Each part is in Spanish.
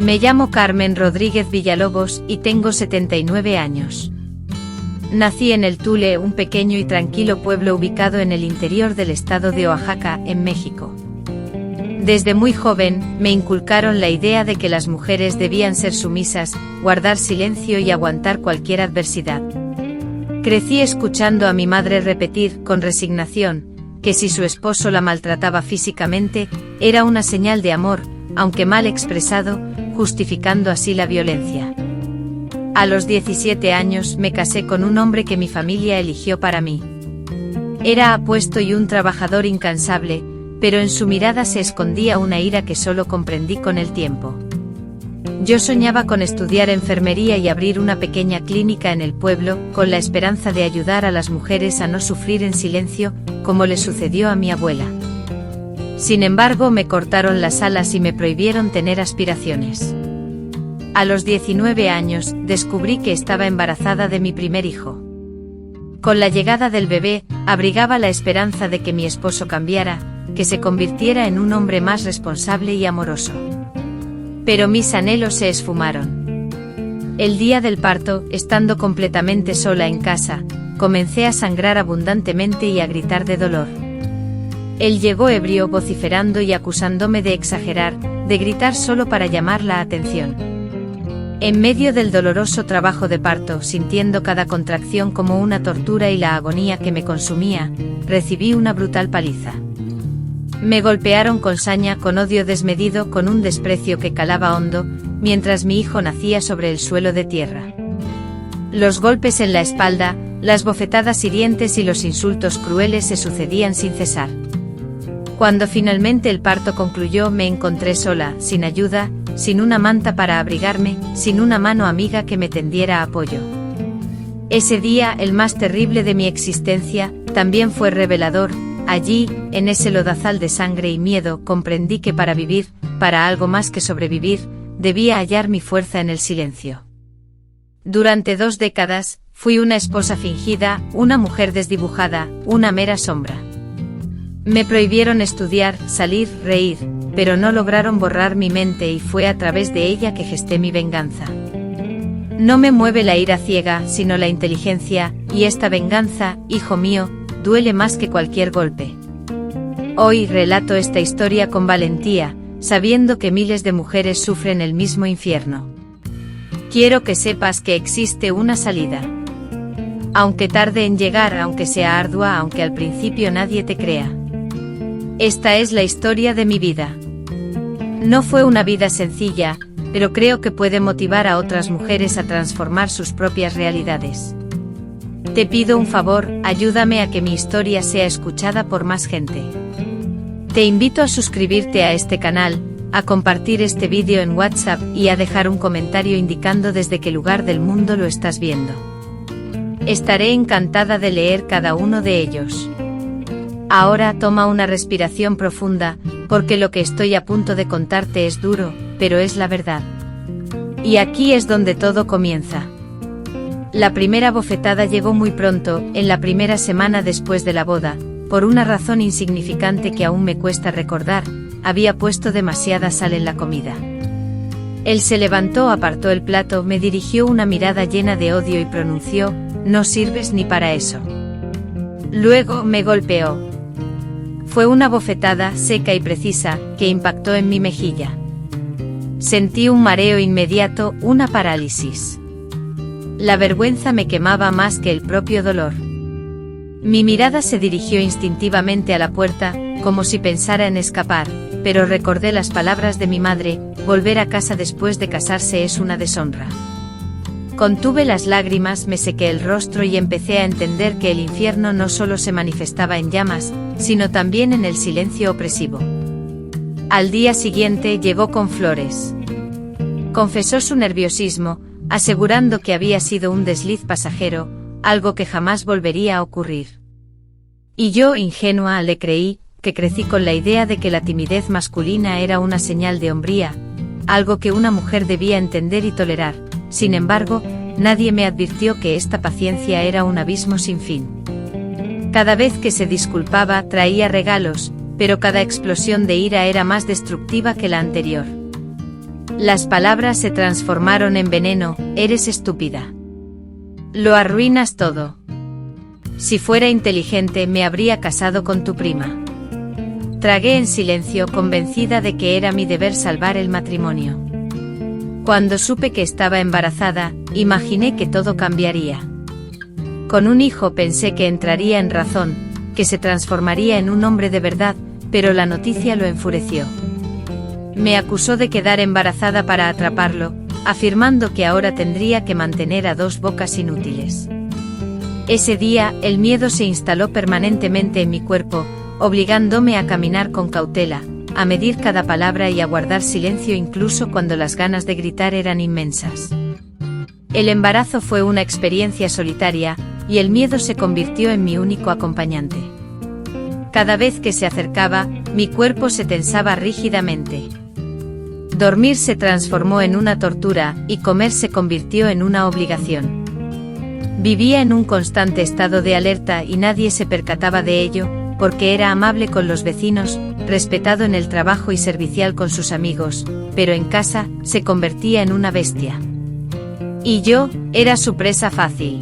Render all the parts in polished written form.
Me llamo Carmen Rodríguez Villalobos y tengo 79 años. Nací en El Tule, un pequeño y tranquilo pueblo ubicado en el interior del estado de Oaxaca, en México. Desde muy joven, me inculcaron la idea de que las mujeres debían ser sumisas, guardar silencio y aguantar cualquier adversidad. Crecí escuchando a mi madre repetir, con resignación, que si su esposo la maltrataba físicamente, era una señal de amor, aunque mal expresado, justificando así la violencia. A los 17 años me casé con un hombre que mi familia eligió para mí. Era apuesto y un trabajador incansable, pero en su mirada se escondía una ira que solo comprendí con el tiempo. Yo soñaba con estudiar enfermería y abrir una pequeña clínica en el pueblo, con la esperanza de ayudar a las mujeres a no sufrir en silencio, como le sucedió a mi abuela. Sin embargo, me cortaron las alas y me prohibieron tener aspiraciones. A los 19 años, descubrí que estaba embarazada de mi primer hijo. Con la llegada del bebé, abrigaba la esperanza de que mi esposo cambiara, que se convirtiera en un hombre más responsable y amoroso. Pero mis anhelos se esfumaron. El día del parto, estando completamente sola en casa, comencé a sangrar abundantemente y a gritar de dolor. Él llegó ebrio, vociferando y acusándome de exagerar, de gritar solo para llamar la atención. En medio del doloroso trabajo de parto, sintiendo cada contracción como una tortura y la agonía que me consumía, recibí una brutal paliza. Me golpearon con saña, con odio desmedido, con un desprecio que calaba hondo, mientras mi hijo nacía sobre el suelo de tierra. Los golpes en la espalda, las bofetadas hirientes y los insultos crueles se sucedían sin cesar. Cuando finalmente el parto concluyó, me encontré sola, sin ayuda, sin una manta para abrigarme, sin una mano amiga que me tendiera apoyo. Ese día, el más terrible de mi existencia, también fue revelador. Allí, en ese lodazal de sangre y miedo, comprendí que para vivir, para algo más que sobrevivir, debía hallar mi fuerza en el silencio. Durante 2 décadas, fui una esposa fingida, una mujer desdibujada, una mera sombra. Me prohibieron estudiar, salir, reír, pero no lograron borrar mi mente y fue a través de ella que gesté mi venganza. No me mueve la ira ciega, sino la inteligencia, y esta venganza, hijo mío, duele más que cualquier golpe. Hoy relato esta historia con valentía, sabiendo que miles de mujeres sufren el mismo infierno. Quiero que sepas que existe una salida. Aunque tarde en llegar, aunque sea ardua, aunque al principio nadie te crea. Esta es la historia de mi vida. No fue una vida sencilla, pero creo que puede motivar a otras mujeres a transformar sus propias realidades. Te pido un favor, ayúdame a que mi historia sea escuchada por más gente. Te invito a suscribirte a este canal, a compartir este vídeo en WhatsApp y a dejar un comentario indicando desde qué lugar del mundo lo estás viendo. Estaré encantada de leer cada uno de ellos. Ahora toma una respiración profunda, porque lo que estoy a punto de contarte es duro, pero es la verdad. Y aquí es donde todo comienza. La primera bofetada llegó muy pronto, en la primera semana después de la boda, por una razón insignificante que aún me cuesta recordar, había puesto demasiada sal en la comida. Él se levantó, apartó el plato, me dirigió una mirada llena de odio y pronunció, «No sirves ni para eso». Luego me golpeó. Fue una bofetada seca y precisa, que impactó en mi mejilla. Sentí un mareo inmediato, una parálisis. La vergüenza me quemaba más que el propio dolor. Mi mirada se dirigió instintivamente a la puerta, como si pensara en escapar, pero recordé las palabras de mi madre, volver a casa después de casarse es una deshonra. Contuve las lágrimas, me sequé el rostro y empecé a entender que el infierno no solo se manifestaba en llamas, sino también en el silencio opresivo. Al día siguiente llegó con flores. Confesó su nerviosismo, asegurando que había sido un desliz pasajero, algo que jamás volvería a ocurrir. Y yo, ingenua, le creí, que crecí con la idea de que la timidez masculina era una señal de hombría, algo que una mujer debía entender y tolerar. Sin embargo, nadie me advirtió que esta paciencia era un abismo sin fin. Cada vez que se disculpaba, traía regalos, pero cada explosión de ira era más destructiva que la anterior. Las palabras se transformaron en veneno. Eres estúpida. Lo arruinas todo. Si fuera inteligente me habría casado con tu prima. Tragué en silencio, convencida de que era mi deber salvar el matrimonio. Cuando supe que estaba embarazada, imaginé que todo cambiaría. Con un hijo pensé que entraría en razón, que se transformaría en un hombre de verdad, pero la noticia lo enfureció. Me acusó de quedar embarazada para atraparlo, afirmando que ahora tendría que mantener a dos bocas inútiles. Ese día, el miedo se instaló permanentemente en mi cuerpo, obligándome a caminar con cautela, a medir cada palabra y a guardar silencio incluso cuando las ganas de gritar eran inmensas. El embarazo fue una experiencia solitaria, y el miedo se convirtió en mi único acompañante. Cada vez que se acercaba, mi cuerpo se tensaba rígidamente. Dormir se transformó en una tortura, y comer se convirtió en una obligación. Vivía en un constante estado de alerta y nadie se percataba de ello, porque era amable con los vecinos, respetado en el trabajo y servicial con sus amigos, pero en casa, se convertía en una bestia. Y yo, era su presa fácil.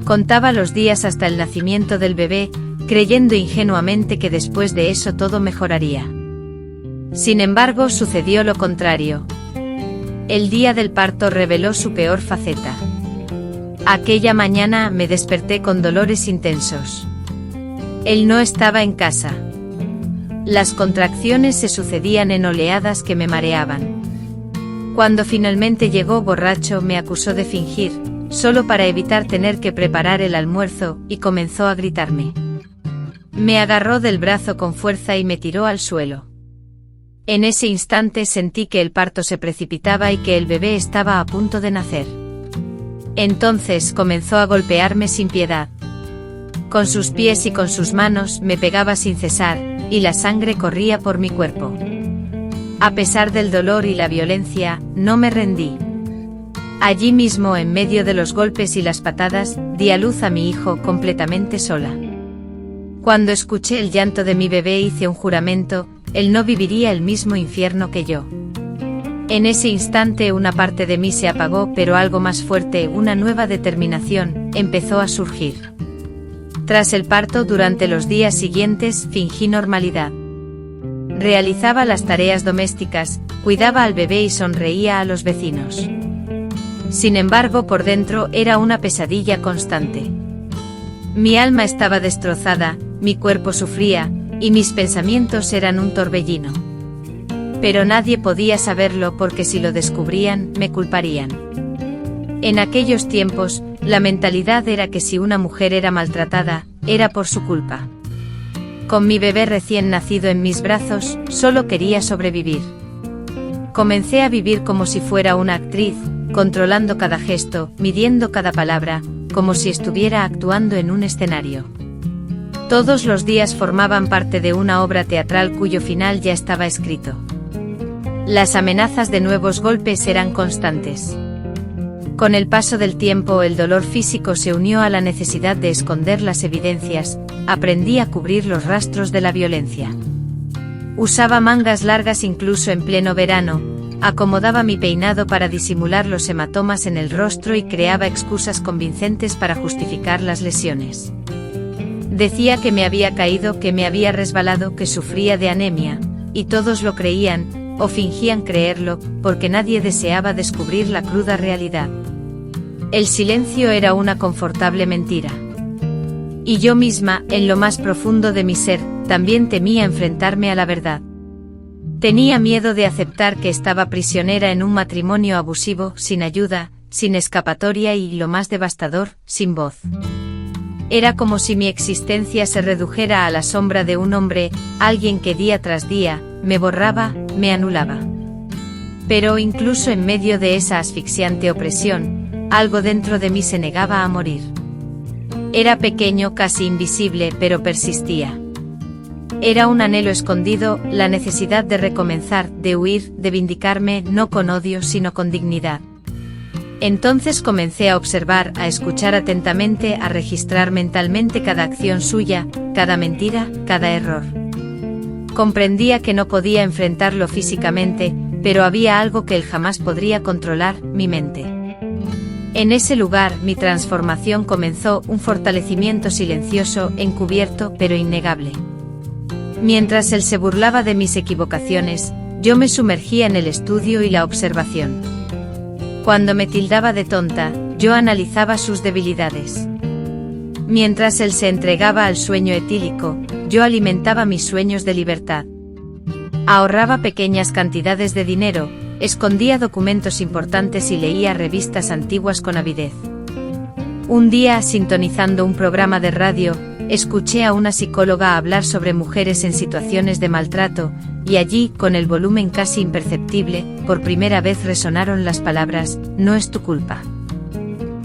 Contaba los días hasta el nacimiento del bebé, creyendo ingenuamente que después de eso todo mejoraría. Sin embargo, sucedió lo contrario. El día del parto reveló su peor faceta. Aquella mañana me desperté con dolores intensos. Él no estaba en casa. Las contracciones se sucedían en oleadas que me mareaban. Cuando finalmente llegó borracho me acusó de fingir, solo para evitar tener que preparar el almuerzo, y comenzó a gritarme. Me agarró del brazo con fuerza y me tiró al suelo. En ese instante sentí que el parto se precipitaba y que el bebé estaba a punto de nacer. Entonces comenzó a golpearme sin piedad. Con sus pies y con sus manos me pegaba sin cesar, y la sangre corría por mi cuerpo. A pesar del dolor y la violencia, no me rendí. Allí mismo, en medio de los golpes y las patadas, di a luz a mi hijo completamente sola. Cuando escuché el llanto de mi bebé hice un juramento, él no viviría el mismo infierno que yo. En ese instante una parte de mí se apagó, pero algo más fuerte, una nueva determinación, empezó a surgir. Tras el parto, durante los días siguientes, fingí normalidad. Realizaba las tareas domésticas, cuidaba al bebé y sonreía a los vecinos. Sin embargo, por dentro era una pesadilla constante. Mi alma estaba destrozada, mi cuerpo sufría, y mis pensamientos eran un torbellino. Pero nadie podía saberlo porque si lo descubrían, me culparían. En aquellos tiempos, la mentalidad era que si una mujer era maltratada, era por su culpa. Con mi bebé recién nacido en mis brazos, solo quería sobrevivir. Comencé a vivir como si fuera una actriz, controlando cada gesto, midiendo cada palabra, como si estuviera actuando en un escenario. Todos los días formaban parte de una obra teatral cuyo final ya estaba escrito. Las amenazas de nuevos golpes eran constantes. Con el paso del tiempo el dolor físico se unió a la necesidad de esconder las evidencias, aprendí a cubrir los rastros de la violencia. Usaba mangas largas incluso en pleno verano, acomodaba mi peinado para disimular los hematomas en el rostro y creaba excusas convincentes para justificar las lesiones. Decía que me había caído, que me había resbalado, que sufría de anemia, y todos lo creían, o fingían creerlo, porque nadie deseaba descubrir la cruda realidad. El silencio era una confortable mentira. Y yo misma, en lo más profundo de mi ser, también temía enfrentarme a la verdad. Tenía miedo de aceptar que estaba prisionera en un matrimonio abusivo, sin ayuda, sin escapatoria y, lo más devastador, sin voz. Era como si mi existencia se redujera a la sombra de un hombre, alguien que día tras día, me borraba, me anulaba. Pero incluso en medio de esa asfixiante opresión, algo dentro de mí se negaba a morir. Era pequeño, casi invisible, pero persistía. Era un anhelo escondido, la necesidad de recomenzar, de huir, de vindicarme, no con odio sino con dignidad. Entonces comencé a observar, a escuchar atentamente, a registrar mentalmente cada acción suya, cada mentira, cada error. Comprendía que no podía enfrentarlo físicamente, pero había algo que él jamás podría controlar, mi mente. En ese lugar, mi transformación comenzó, un fortalecimiento silencioso, encubierto, pero innegable. Mientras él se burlaba de mis equivocaciones, yo me sumergía en el estudio y la observación. Cuando me tildaba de tonta, yo analizaba sus debilidades. Mientras él se entregaba al sueño etílico, yo alimentaba mis sueños de libertad. Ahorraba pequeñas cantidades de dinero, escondía documentos importantes y leía revistas antiguas con avidez. Un día, sintonizando un programa de radio, escuché a una psicóloga hablar sobre mujeres en situaciones de maltrato, y allí, con el volumen casi imperceptible, por primera vez resonaron las palabras: "No es tu culpa".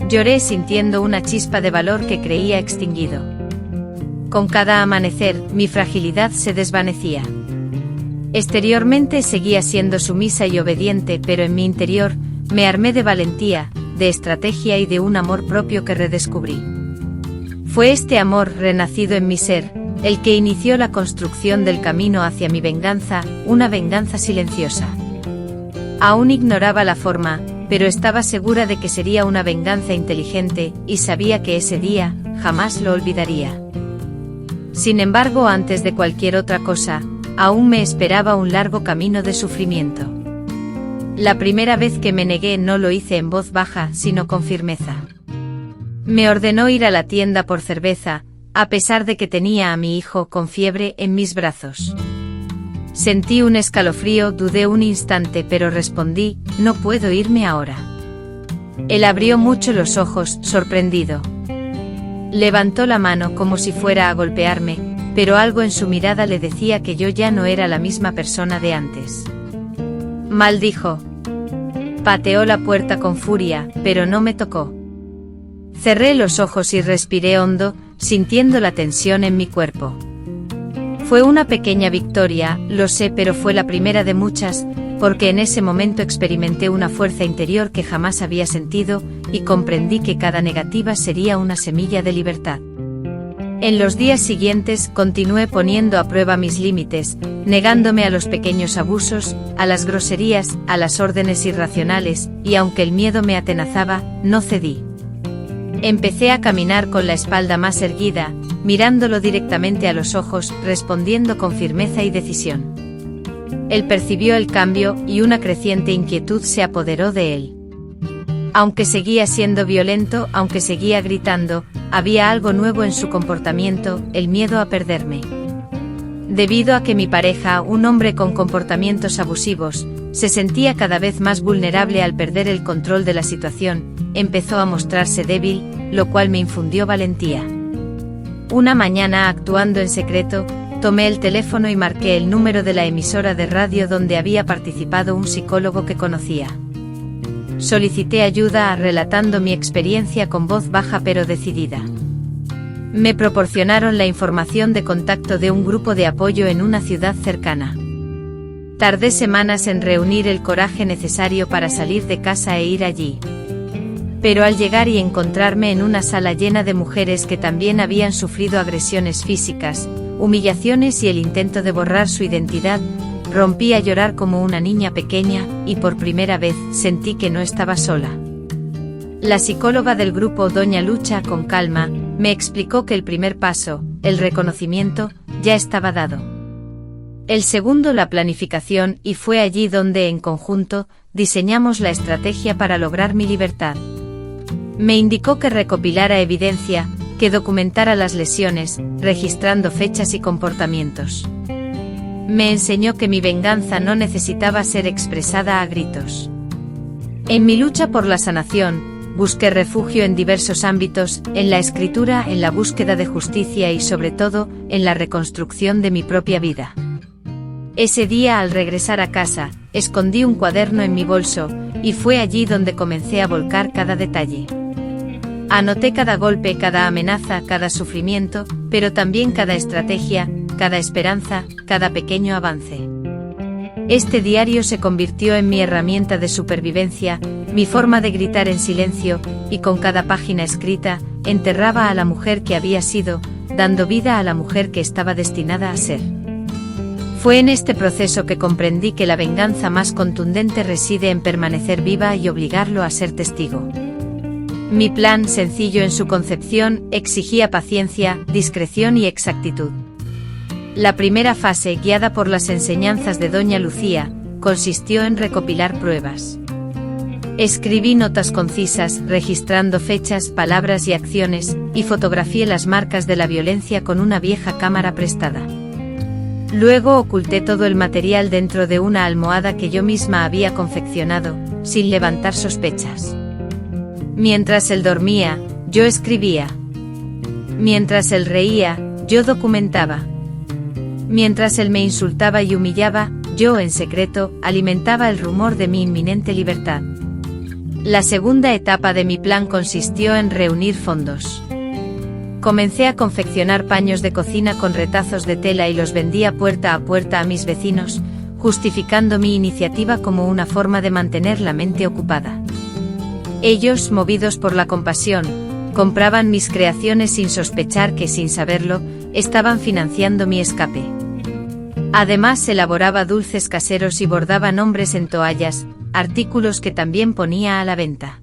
Lloré sintiendo una chispa de valor que creía extinguido. Con cada amanecer, mi fragilidad se desvanecía. Exteriormente seguía siendo sumisa y obediente, pero en mi interior, me armé de valentía, de estrategia y de un amor propio que redescubrí. Fue este amor, renacido en mi ser, el que inició la construcción del camino hacia mi venganza, una venganza silenciosa. Aún ignoraba la forma, pero estaba segura de que sería una venganza inteligente, y sabía que ese día, jamás lo olvidaría. Sin embargo, antes de cualquier otra cosa, aún me esperaba un largo camino de sufrimiento. La primera vez que me negué no lo hice en voz baja, sino con firmeza. Me ordenó ir a la tienda por cerveza, a pesar de que tenía a mi hijo con fiebre en mis brazos. Sentí un escalofrío, dudé un instante, pero respondí: "No puedo irme ahora". Él abrió mucho los ojos, sorprendido. Levantó la mano como si fuera a golpearme, pero algo en su mirada le decía que yo ya no era la misma persona de antes. Maldijo. Pateó la puerta con furia, pero no me tocó. Cerré los ojos y respiré hondo, sintiendo la tensión en mi cuerpo. Fue una pequeña victoria, lo sé, pero fue la primera de muchas, porque en ese momento experimenté una fuerza interior que jamás había sentido, y comprendí que cada negativa sería una semilla de libertad. En los días siguientes continué poniendo a prueba mis límites, negándome a los pequeños abusos, a las groserías, a las órdenes irracionales, y aunque el miedo me atenazaba, no cedí. Empecé a caminar con la espalda más erguida, mirándolo directamente a los ojos, respondiendo con firmeza y decisión. Él percibió el cambio, y una creciente inquietud se apoderó de él. Aunque seguía siendo violento, aunque seguía gritando, había algo nuevo en su comportamiento: el miedo a perderme. Debido a que mi pareja, un hombre con comportamientos abusivos, se sentía cada vez más vulnerable al perder el control de la situación, empezó a mostrarse débil, lo cual me infundió valentía. Una mañana, actuando en secreto, tomé el teléfono y marqué el número de la emisora de radio donde había participado un psicólogo que conocía. Solicité ayuda, relatando mi experiencia con voz baja pero decidida. Me proporcionaron la información de contacto de un grupo de apoyo en una ciudad cercana. Tardé semanas en reunir el coraje necesario para salir de casa e ir allí. Pero al llegar y encontrarme en una sala llena de mujeres que también habían sufrido agresiones físicas, humillaciones y el intento de borrar su identidad, rompí a llorar como una niña pequeña, y por primera vez sentí que no estaba sola. La psicóloga del grupo, doña Lucha, con calma, me explicó que el primer paso, el reconocimiento, ya estaba dado. El segundo, la planificación, y fue allí donde, en conjunto, diseñamos la estrategia para lograr mi libertad. Me indicó que recopilara evidencia, que documentara las lesiones, registrando fechas y comportamientos. Me enseñó que mi venganza no necesitaba ser expresada a gritos. En mi lucha por la sanación, busqué refugio en diversos ámbitos: en la escritura, en la búsqueda de justicia y sobre todo, en la reconstrucción de mi propia vida. Ese día, al regresar a casa, escondí un cuaderno en mi bolso, y fue allí donde comencé a volcar cada detalle. Anoté cada golpe, cada amenaza, cada sufrimiento, pero también cada estrategia, cada esperanza, cada pequeño avance. Este diario se convirtió en mi herramienta de supervivencia, mi forma de gritar en silencio, y con cada página escrita, enterraba a la mujer que había sido, dando vida a la mujer que estaba destinada a ser. Fue en este proceso que comprendí que la venganza más contundente reside en permanecer viva y obligarlo a ser testigo. Mi plan, sencillo en su concepción, exigía paciencia, discreción y exactitud. La primera fase, guiada por las enseñanzas de doña Lucía, consistió en recopilar pruebas. Escribí notas concisas, registrando fechas, palabras y acciones, y fotografié las marcas de la violencia con una vieja cámara prestada. Luego oculté todo el material dentro de una almohada que yo misma había confeccionado, sin levantar sospechas. Mientras él dormía, yo escribía. Mientras él reía, yo documentaba. Mientras él me insultaba y humillaba, yo, en secreto, alimentaba el rumor de mi inminente libertad. La segunda etapa de mi plan consistió en reunir fondos. Comencé a confeccionar paños de cocina con retazos de tela y los vendía puerta a puerta a mis vecinos, justificando mi iniciativa como una forma de mantener la mente ocupada. Ellos, movidos por la compasión, compraban mis creaciones sin sospechar que, sin saberlo, estaban financiando mi escape. Además, elaboraba dulces caseros y bordaba nombres en toallas, artículos que también ponía a la venta.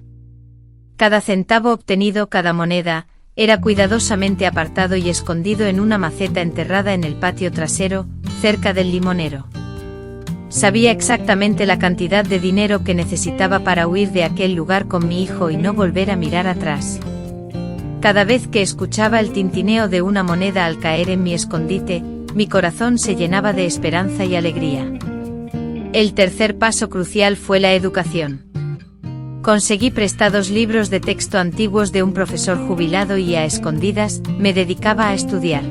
Cada centavo obtenido, cada moneda, era cuidadosamente apartado y escondido en una maceta enterrada en el patio trasero, cerca del limonero. Sabía exactamente la cantidad de dinero que necesitaba para huir de aquel lugar con mi hijo y no volver a mirar atrás. Cada vez que escuchaba el tintineo de una moneda al caer en mi escondite, mi corazón se llenaba de esperanza y alegría. El tercer paso crucial fue la educación. Conseguí prestados libros de texto antiguos de un profesor jubilado y, a escondidas, me dedicaba a estudiar.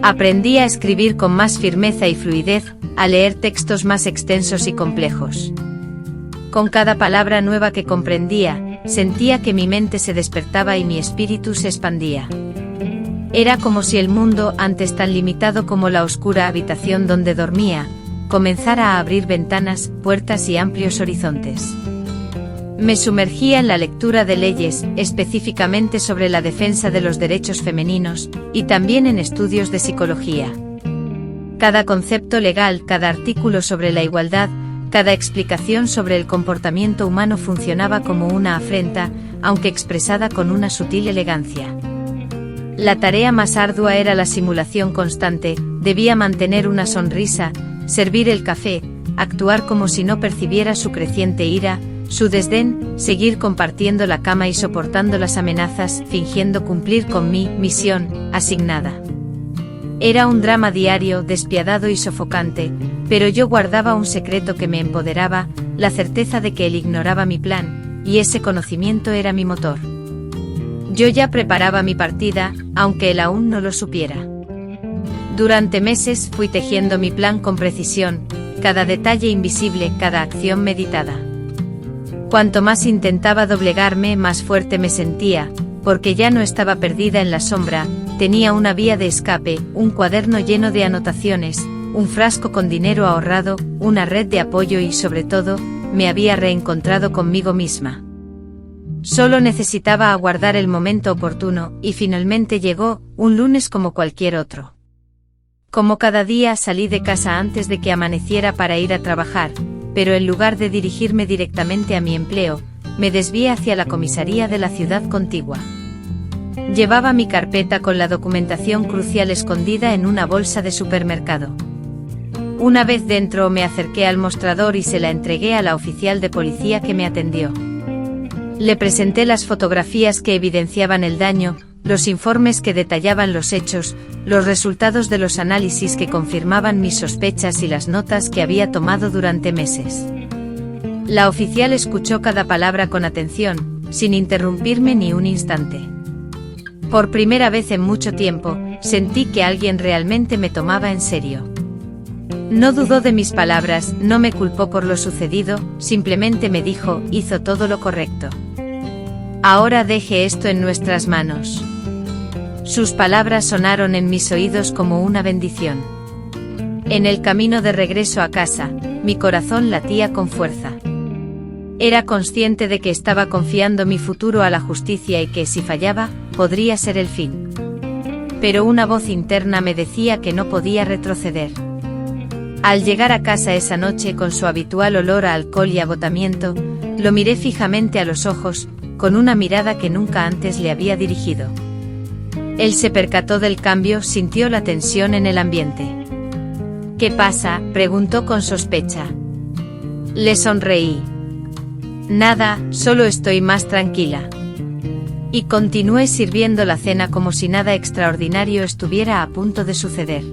Aprendí a escribir con más firmeza y fluidez, a leer textos más extensos y complejos. Con cada palabra nueva que comprendía, sentía que mi mente se despertaba y mi espíritu se expandía. Era como si el mundo, antes tan limitado como la oscura habitación donde dormía, comenzara a abrir ventanas, puertas y amplios horizontes. Me sumergía en la lectura de leyes, específicamente sobre la defensa de los derechos femeninos, y también en estudios de psicología. Cada concepto legal, cada artículo sobre la igualdad, cada explicación sobre el comportamiento humano funcionaba como una afrenta, aunque expresada con una sutil elegancia. La tarea más ardua era la simulación constante, debía mantener una sonrisa, servir el café, actuar como si no percibiera su creciente ira, su desdén, seguir compartiendo la cama y soportando las amenazas, fingiendo cumplir con mi misión asignada. Era un drama diario, despiadado y sofocante, pero yo guardaba un secreto que me empoderaba, la certeza de que él ignoraba mi plan, y ese conocimiento era mi motor. Yo ya preparaba mi partida, aunque él aún no lo supiera. Durante meses fui tejiendo mi plan con precisión, cada detalle invisible, cada acción meditada. Cuanto más intentaba doblegarme, más fuerte me sentía, porque ya no estaba perdida en la sombra, tenía una vía de escape, un cuaderno lleno de anotaciones, un frasco con dinero ahorrado, una red de apoyo y, sobre todo, me había reencontrado conmigo misma. Solo necesitaba aguardar el momento oportuno, y finalmente llegó, un lunes como cualquier otro. Como cada día, salí de casa antes de que amaneciera para ir a trabajar, pero en lugar de dirigirme directamente a mi empleo, me desvié hacia la comisaría de la ciudad contigua. Llevaba mi carpeta con la documentación crucial escondida en una bolsa de supermercado. Una vez dentro, me acerqué al mostrador y se la entregué a la oficial de policía que me atendió. Le presenté las fotografías que evidenciaban el daño, los informes que detallaban los hechos, los resultados de los análisis que confirmaban mis sospechas y las notas que había tomado durante meses. La oficial escuchó cada palabra con atención, sin interrumpirme ni un instante. Por primera vez en mucho tiempo, sentí que alguien realmente me tomaba en serio. No dudó de mis palabras, no me culpó por lo sucedido, simplemente me dijo, hizo todo lo correcto. Ahora deje esto en nuestras manos. Sus palabras sonaron en mis oídos como una bendición. En el camino de regreso a casa, mi corazón latía con fuerza. Era consciente de que estaba confiando mi futuro a la justicia y que, si fallaba, podría ser el fin. Pero una voz interna me decía que no podía retroceder. Al llegar a casa esa noche con su habitual olor a alcohol y agotamiento, lo miré fijamente a los ojos, con una mirada que nunca antes le había dirigido. Él se percató del cambio, sintió la tensión en el ambiente. «¿Qué pasa?», preguntó con sospecha. Le sonreí. «Nada, solo estoy más tranquila». Y continué sirviendo la cena como si nada extraordinario estuviera a punto de suceder.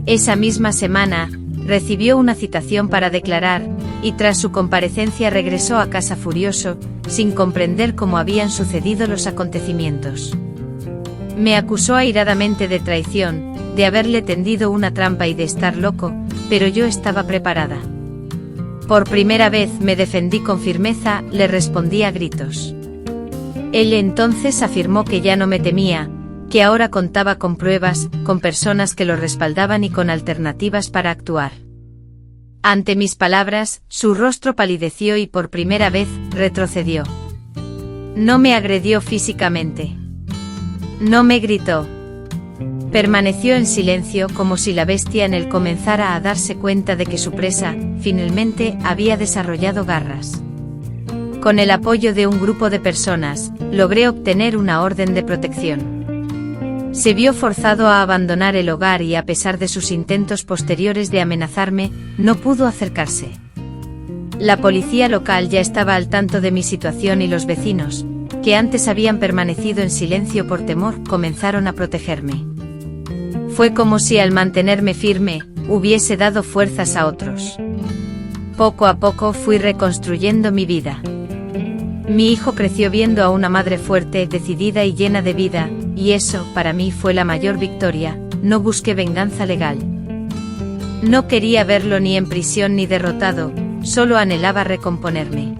Esa misma semana, recibió una citación para declarar, y tras su comparecencia regresó a casa furioso, sin comprender cómo habían sucedido los acontecimientos. Me acusó airadamente de traición, de haberle tendido una trampa y de estar loco, pero yo estaba preparada. Por primera vez me defendí con firmeza, le respondí a gritos. Él entonces afirmó que ya no me temía, que ahora contaba con pruebas, con personas que lo respaldaban y con alternativas para actuar. Ante mis palabras, su rostro palideció y por primera vez retrocedió. No me agredió físicamente. No me gritó. Permaneció en silencio como si la bestia en él comenzara a darse cuenta de que su presa, finalmente, había desarrollado garras. Con el apoyo de un grupo de personas, logré obtener una orden de protección. Se vio forzado a abandonar el hogar y a pesar de sus intentos posteriores de amenazarme, no pudo acercarse. La policía local ya estaba al tanto de mi situación y los vecinos, que antes habían permanecido en silencio por temor, comenzaron a protegerme. Fue como si al mantenerme firme, hubiese dado fuerzas a otros. Poco a poco fui reconstruyendo mi vida. Mi hijo creció viendo a una madre fuerte, decidida y llena de vida, y eso, para mí, fue la mayor victoria. No busqué venganza legal. No quería verlo ni en prisión ni derrotado, solo anhelaba recomponerme.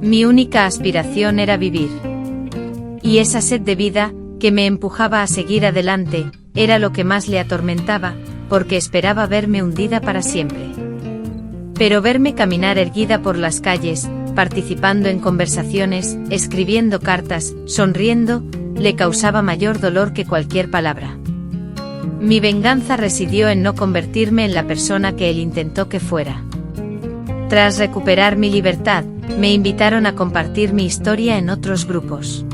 Mi única aspiración era vivir. Y esa sed de vida, que me empujaba a seguir adelante, era lo que más le atormentaba, porque esperaba verme hundida para siempre. Pero verme caminar erguida por las calles, participando en conversaciones, escribiendo cartas, sonriendo, le causaba mayor dolor que cualquier palabra. Mi venganza residió en no convertirme en la persona que él intentó que fuera. Tras recuperar mi libertad, me invitaron a compartir mi historia en otros grupos.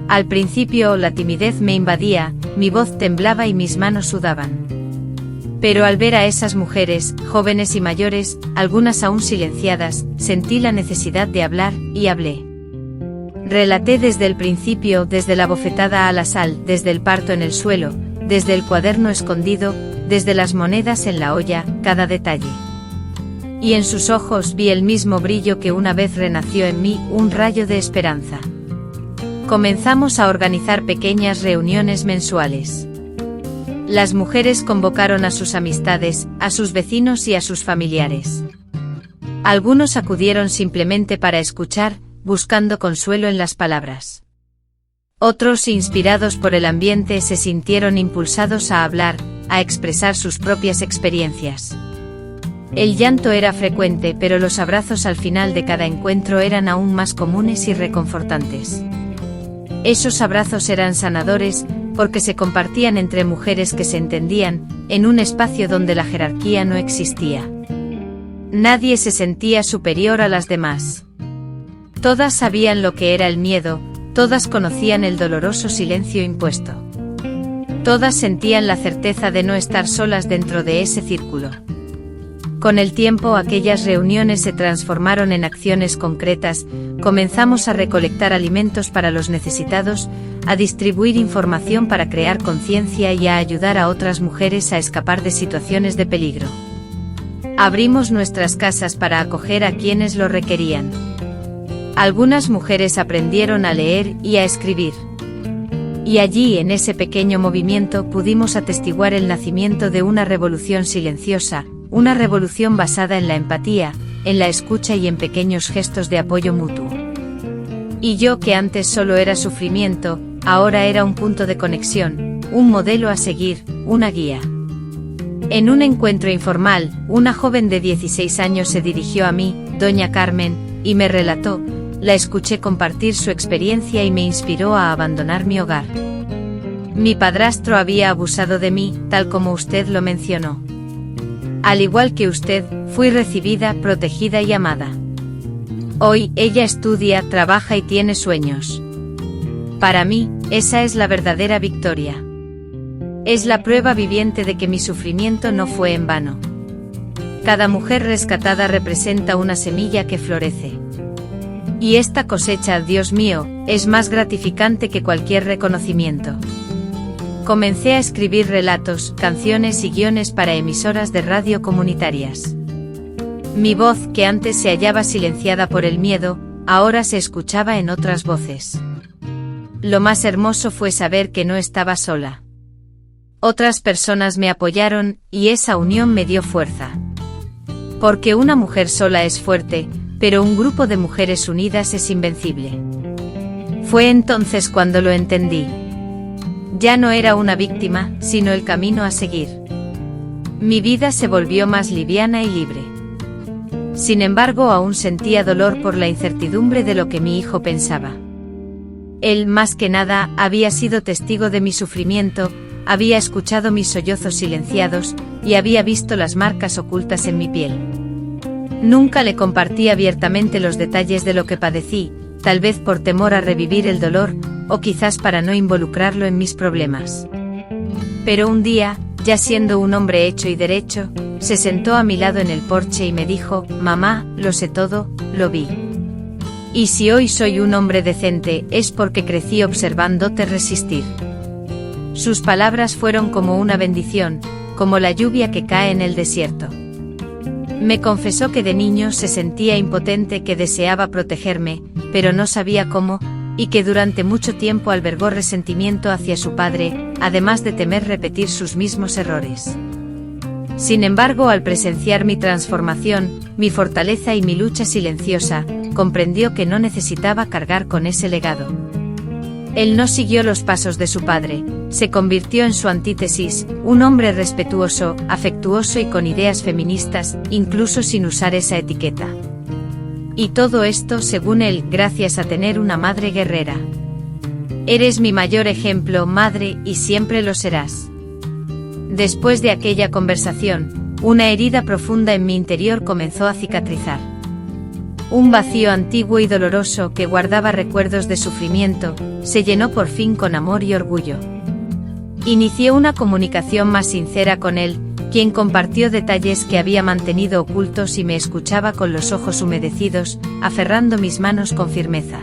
Al principio la timidez me invadía, mi voz temblaba y mis manos sudaban. Pero al ver a esas mujeres, jóvenes y mayores, algunas aún silenciadas, sentí la necesidad de hablar, y hablé. Relaté desde el principio, desde la bofetada a la sal, desde el parto en el suelo, desde el cuaderno escondido, desde las monedas en la olla, cada detalle. Y en sus ojos vi el mismo brillo que una vez renació en mí, un rayo de esperanza. Comenzamos a organizar pequeñas reuniones mensuales. Las mujeres convocaron a sus amistades, a sus vecinos y a sus familiares. Algunos acudieron simplemente para escuchar, buscando consuelo en las palabras. Otros, inspirados por el ambiente, se sintieron impulsados a hablar, a expresar sus propias experiencias. El llanto era frecuente, pero los abrazos al final de cada encuentro eran aún más comunes y reconfortantes. Esos abrazos eran sanadores, porque se compartían entre mujeres que se entendían, en un espacio donde la jerarquía no existía. Nadie se sentía superior a las demás. Todas sabían lo que era el miedo, todas conocían el doloroso silencio impuesto. Todas sentían la certeza de no estar solas dentro de ese círculo. Con el tiempo aquellas reuniones se transformaron en acciones concretas, comenzamos a recolectar alimentos para los necesitados, a distribuir información para crear conciencia y a ayudar a otras mujeres a escapar de situaciones de peligro. Abrimos nuestras casas para acoger a quienes lo requerían. Algunas mujeres aprendieron a leer y a escribir. Y allí, en ese pequeño movimiento, pudimos atestiguar el nacimiento de una revolución silenciosa, una revolución basada en la empatía, en la escucha y en pequeños gestos de apoyo mutuo. Y yo, que antes solo era sufrimiento, ahora era un punto de conexión, un modelo a seguir, una guía. En un encuentro informal, una joven de 16 años se dirigió a mí, doña Carmen, y me relató. La escuché compartir su experiencia y me inspiró a abandonar mi hogar. Mi padrastro había abusado de mí, tal como usted lo mencionó. Al igual que usted, fui recibida, protegida y amada. Hoy, ella estudia, trabaja y tiene sueños. Para mí, esa es la verdadera victoria. Es la prueba viviente de que mi sufrimiento no fue en vano. Cada mujer rescatada representa una semilla que florece. Y esta cosecha, Dios mío, es más gratificante que cualquier reconocimiento. Comencé a escribir relatos, canciones y guiones para emisoras de radio comunitarias. Mi voz, que antes se hallaba silenciada por el miedo, ahora se escuchaba en otras voces. Lo más hermoso fue saber que no estaba sola. Otras personas me apoyaron, y esa unión me dio fuerza. Porque una mujer sola es fuerte, pero un grupo de mujeres unidas es invencible. Fue entonces cuando lo entendí. Ya no era una víctima, sino el camino a seguir. Mi vida se volvió más liviana y libre. Sin embargo, aún sentía dolor por la incertidumbre de lo que mi hijo pensaba. Él, más que nada, había sido testigo de mi sufrimiento, había escuchado mis sollozos silenciados, y había visto las marcas ocultas en mi piel. Nunca le compartí abiertamente los detalles de lo que padecí, tal vez por temor a revivir el dolor, o quizás para no involucrarlo en mis problemas. Pero un día, ya siendo un hombre hecho y derecho, se sentó a mi lado en el porche y me dijo: «Mamá, lo sé todo, lo vi. Y si hoy soy un hombre decente, es porque crecí observándote resistir». Sus palabras fueron como una bendición, como la lluvia que cae en el desierto. Me confesó que de niño se sentía impotente, que deseaba protegerme, pero no sabía cómo, y que durante mucho tiempo albergó resentimiento hacia su padre, además de temer repetir sus mismos errores. Sin embargo, al presenciar mi transformación, mi fortaleza y mi lucha silenciosa, comprendió que no necesitaba cargar con ese legado. Él no siguió los pasos de su padre, se convirtió en su antítesis, un hombre respetuoso, afectuoso y con ideas feministas, incluso sin usar esa etiqueta. Y todo esto, según él, gracias a tener una madre guerrera. Eres mi mayor ejemplo, madre, y siempre lo serás. Después de aquella conversación, una herida profunda en mi interior comenzó a cicatrizar. Un vacío antiguo y doloroso que guardaba recuerdos de sufrimiento, se llenó por fin con amor y orgullo. Inicié una comunicación más sincera con él, quien compartió detalles que había mantenido ocultos y me escuchaba con los ojos humedecidos, aferrando mis manos con firmeza.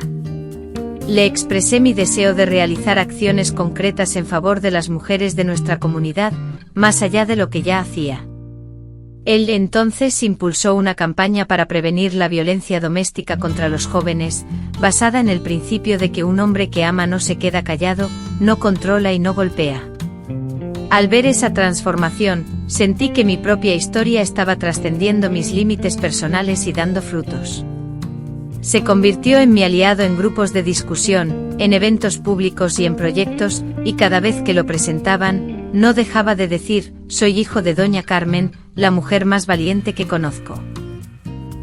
Le expresé mi deseo de realizar acciones concretas en favor de las mujeres de nuestra comunidad, más allá de lo que ya hacía. Él entonces impulsó una campaña para prevenir la violencia doméstica contra los jóvenes, basada en el principio de que un hombre que ama no se queda callado, no controla y no golpea. Al ver esa transformación, sentí que mi propia historia estaba trascendiendo mis límites personales y dando frutos. Se convirtió en mi aliado en grupos de discusión, en eventos públicos y en proyectos, y cada vez que lo presentaban, no dejaba de decir: «Soy hijo de Doña Carmen, la mujer más valiente que conozco».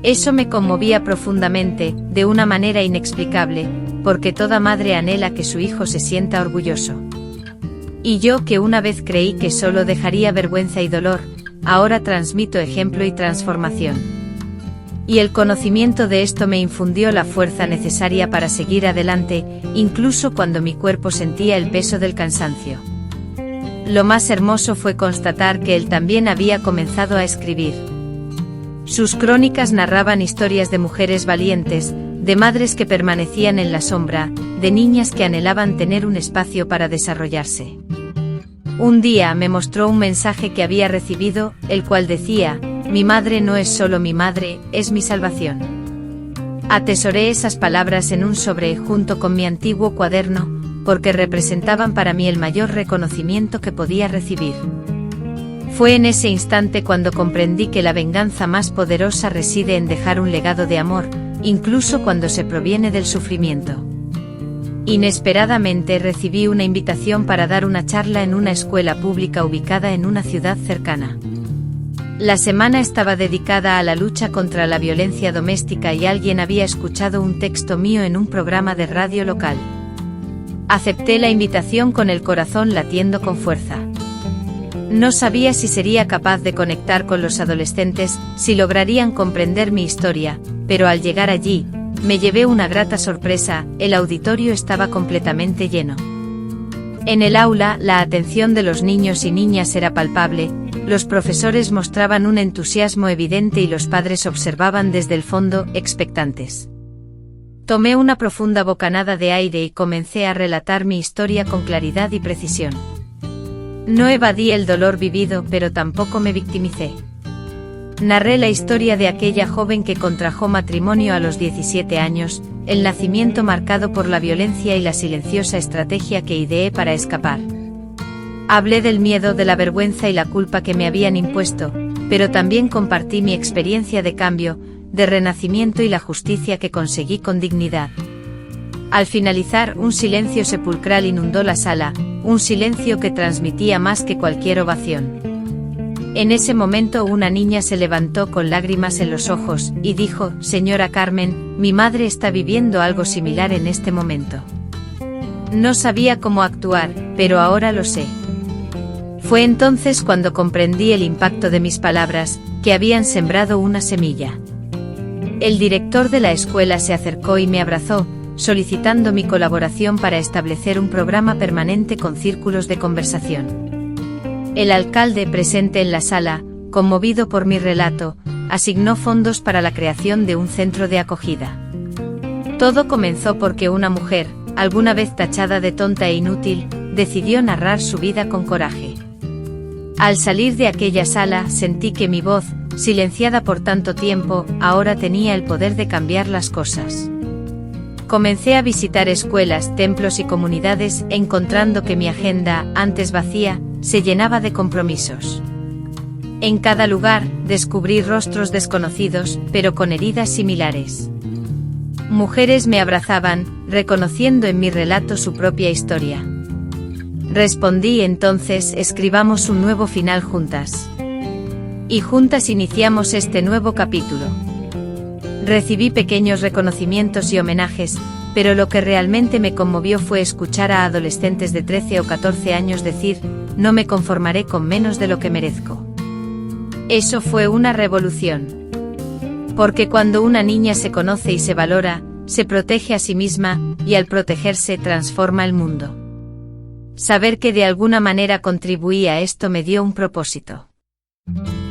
Eso me conmovía profundamente, de una manera inexplicable, porque toda madre anhela que su hijo se sienta orgulloso. Y yo, que una vez creí que solo dejaría vergüenza y dolor, ahora transmito ejemplo y transformación. Y el conocimiento de esto me infundió la fuerza necesaria para seguir adelante, incluso cuando mi cuerpo sentía el peso del cansancio. Lo más hermoso fue constatar que él también había comenzado a escribir. Sus crónicas narraban historias de mujeres valientes, de madres que permanecían en la sombra, de niñas que anhelaban tener un espacio para desarrollarse. Un día me mostró un mensaje que había recibido, el cual decía: «Mi madre no es solo mi madre, es mi salvación». Atesoré esas palabras en un sobre junto con mi antiguo cuaderno, porque representaban para mí el mayor reconocimiento que podía recibir. Fue en ese instante cuando comprendí que la venganza más poderosa reside en dejar un legado de amor, incluso cuando se proviene del sufrimiento. Inesperadamente recibí una invitación para dar una charla en una escuela pública ubicada en una ciudad cercana. La semana estaba dedicada a la lucha contra la violencia doméstica y alguien había escuchado un texto mío en un programa de radio local. Acepté la invitación con el corazón latiendo con fuerza. No sabía si sería capaz de conectar con los adolescentes, si lograrían comprender mi historia, pero al llegar allí, me llevé una grata sorpresa, el auditorio estaba completamente lleno. En el aula, la atención de los niños y niñas era palpable, los profesores mostraban un entusiasmo evidente y los padres observaban desde el fondo, expectantes. Tomé una profunda bocanada de aire y comencé a relatar mi historia con claridad y precisión. No evadí el dolor vivido, pero tampoco me victimicé. Narré la historia de aquella joven que contrajo matrimonio a los 17 años, el nacimiento marcado por la violencia y la silenciosa estrategia que ideé para escapar. Hablé del miedo, de la vergüenza y la culpa que me habían impuesto, pero también compartí mi experiencia de cambio, de renacimiento y la justicia que conseguí con dignidad. Al finalizar, un silencio sepulcral inundó la sala, un silencio que transmitía más que cualquier ovación. En ese momento una niña se levantó con lágrimas en los ojos, y dijo: «Señora Carmen, mi madre está viviendo algo similar en este momento». No sabía cómo actuar, pero ahora lo sé. Fue entonces cuando comprendí el impacto de mis palabras, que habían sembrado una semilla. El director de la escuela se acercó y me abrazó, solicitando mi colaboración para establecer un programa permanente con círculos de conversación. El alcalde, presente en la sala, conmovido por mi relato, asignó fondos para la creación de un centro de acogida. Todo comenzó porque una mujer, alguna vez tachada de tonta e inútil, decidió narrar su vida con coraje. Al salir de aquella sala, sentí que mi voz, silenciada por tanto tiempo, ahora tenía el poder de cambiar las cosas. Comencé a visitar escuelas, templos y comunidades, encontrando que mi agenda, antes vacía, se llenaba de compromisos. En cada lugar, descubrí rostros desconocidos, pero con heridas similares. Mujeres me abrazaban, reconociendo en mi relato su propia historia. Respondí entonces: escribamos un nuevo final juntas. Y juntas iniciamos este nuevo capítulo. Recibí pequeños reconocimientos y homenajes, pero lo que realmente me conmovió fue escuchar a adolescentes de 13 o 14 años decir: no me conformaré con menos de lo que merezco. Eso fue una revolución. Porque cuando una niña se conoce y se valora, se protege a sí misma, y al protegerse transforma el mundo. Saber que de alguna manera contribuí a esto me dio un propósito.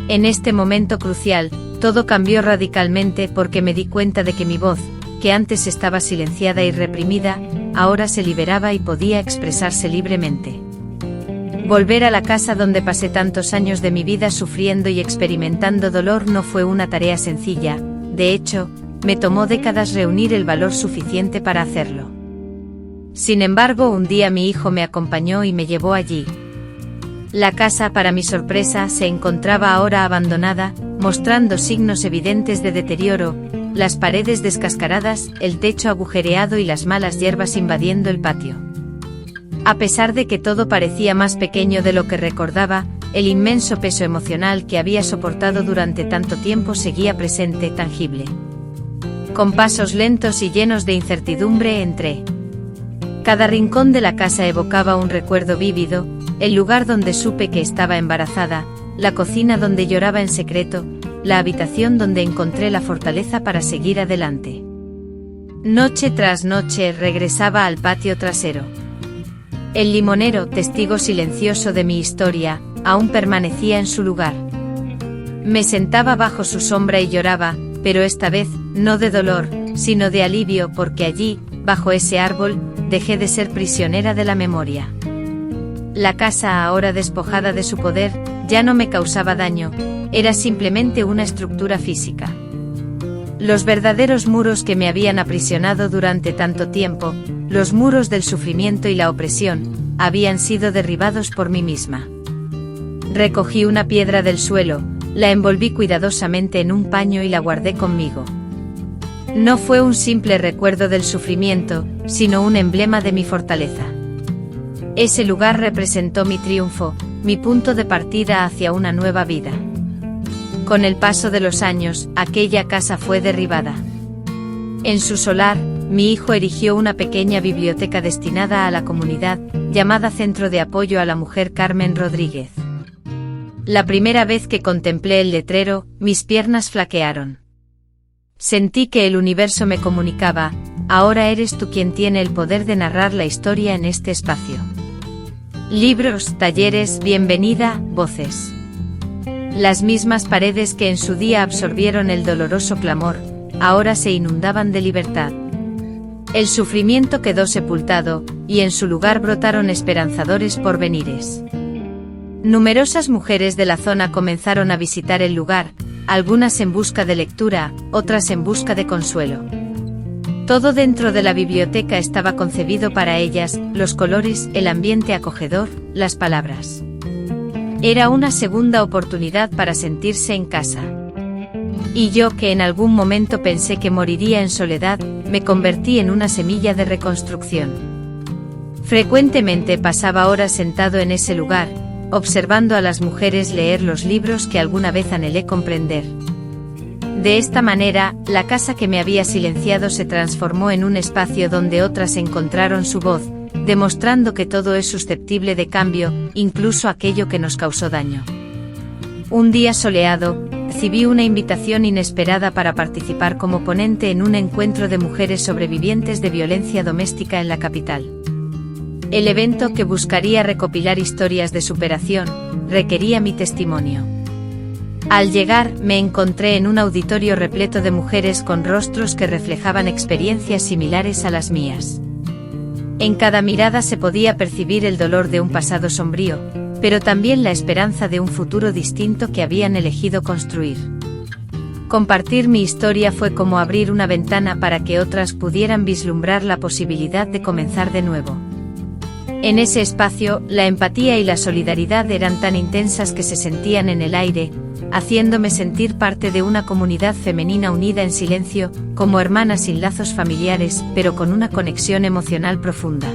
En este momento crucial, todo cambió radicalmente porque me di cuenta de que mi voz, que antes estaba silenciada y reprimida, ahora se liberaba y podía expresarse libremente. Volver a la casa donde pasé tantos años de mi vida sufriendo y experimentando dolor no fue una tarea sencilla, de hecho, me tomó décadas reunir el valor suficiente para hacerlo. Sin embargo, un día mi hijo me acompañó y me llevó allí. La casa, para mi sorpresa, se encontraba ahora abandonada, mostrando signos evidentes de deterioro, las paredes descascaradas, el techo agujereado y las malas hierbas invadiendo el patio. A pesar de que todo parecía más pequeño de lo que recordaba, el inmenso peso emocional que había soportado durante tanto tiempo seguía presente, tangible. Con pasos lentos y llenos de incertidumbre entré. Cada rincón de la casa evocaba un recuerdo vívido: el lugar donde supe que estaba embarazada, la cocina donde lloraba en secreto, la habitación donde encontré la fortaleza para seguir adelante. Noche tras noche regresaba al patio trasero. El limonero, testigo silencioso de mi historia, aún permanecía en su lugar. Me sentaba bajo su sombra y lloraba, pero esta vez, no de dolor, sino de alivio, porque allí, bajo ese árbol, dejé de ser prisionera de la memoria. La casa, ahora despojada de su poder, ya no me causaba daño, era simplemente una estructura física. Los verdaderos muros que me habían aprisionado durante tanto tiempo, los muros del sufrimiento y la opresión, habían sido derribados por mí misma. Recogí una piedra del suelo, la envolví cuidadosamente en un paño y la guardé conmigo. No fue un simple recuerdo del sufrimiento, sino un emblema de mi fortaleza. Ese lugar representó mi triunfo, mi punto de partida hacia una nueva vida. Con el paso de los años, aquella casa fue derribada. En su solar, mi hijo erigió una pequeña biblioteca destinada a la comunidad, llamada Centro de Apoyo a la Mujer Carmen Rodríguez. La primera vez que contemplé el letrero, mis piernas flaquearon. Sentí que el universo me comunicaba: ahora eres tú quien tiene el poder de narrar la historia en este espacio. Libros, talleres, bienvenida, voces. Las mismas paredes que en su día absorbieron el doloroso clamor, ahora se inundaban de libertad. El sufrimiento quedó sepultado, y en su lugar brotaron esperanzadores porvenires. Numerosas mujeres de la zona comenzaron a visitar el lugar, algunas en busca de lectura, otras en busca de consuelo. Todo dentro de la biblioteca estaba concebido para ellas: los colores, el ambiente acogedor, las palabras. Era una segunda oportunidad para sentirse en casa. Y yo, que en algún momento pensé que moriría en soledad, me convertí en una semilla de reconstrucción. Frecuentemente pasaba horas sentado en ese lugar, observando a las mujeres leer los libros que alguna vez anhelé comprender. De esta manera, la casa que me había silenciado se transformó en un espacio donde otras encontraron su voz, demostrando que todo es susceptible de cambio, incluso aquello que nos causó daño. Un día soleado, recibí una invitación inesperada para participar como ponente en un encuentro de mujeres sobrevivientes de violencia doméstica en la capital. El evento, que buscaría recopilar historias de superación, requería mi testimonio. Al llegar, me encontré en un auditorio repleto de mujeres con rostros que reflejaban experiencias similares a las mías. En cada mirada se podía percibir el dolor de un pasado sombrío, pero también la esperanza de un futuro distinto que habían elegido construir. Compartir mi historia fue como abrir una ventana para que otras pudieran vislumbrar la posibilidad de comenzar de nuevo. En ese espacio, la empatía y la solidaridad eran tan intensas que se sentían en el aire, haciéndome sentir parte de una comunidad femenina unida en silencio, como hermanas sin lazos familiares, pero con una conexión emocional profunda.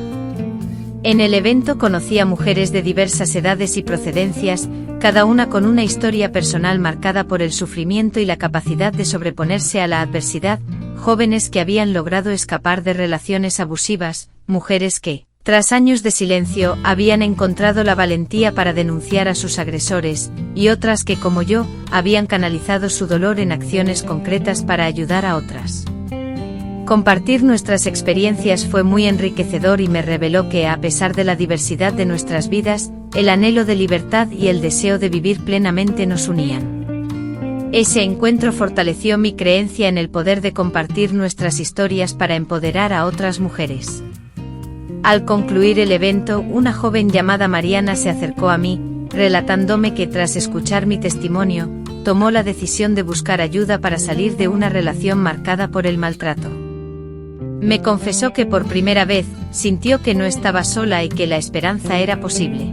En el evento conocí a mujeres de diversas edades y procedencias, cada una con una historia personal marcada por el sufrimiento y la capacidad de sobreponerse a la adversidad, jóvenes que habían logrado escapar de relaciones abusivas, mujeres que, tras años de silencio, habían encontrado la valentía para denunciar a sus agresores, y otras que, como yo, habían canalizado su dolor en acciones concretas para ayudar a otras. Compartir nuestras experiencias fue muy enriquecedor y me reveló que, a pesar de la diversidad de nuestras vidas, el anhelo de libertad y el deseo de vivir plenamente nos unían. Ese encuentro fortaleció mi creencia en el poder de compartir nuestras historias para empoderar a otras mujeres. Al concluir el evento, una joven llamada Mariana se acercó a mí, relatándome que tras escuchar mi testimonio, tomó la decisión de buscar ayuda para salir de una relación marcada por el maltrato. Me confesó que por primera vez, sintió que no estaba sola y que la esperanza era posible.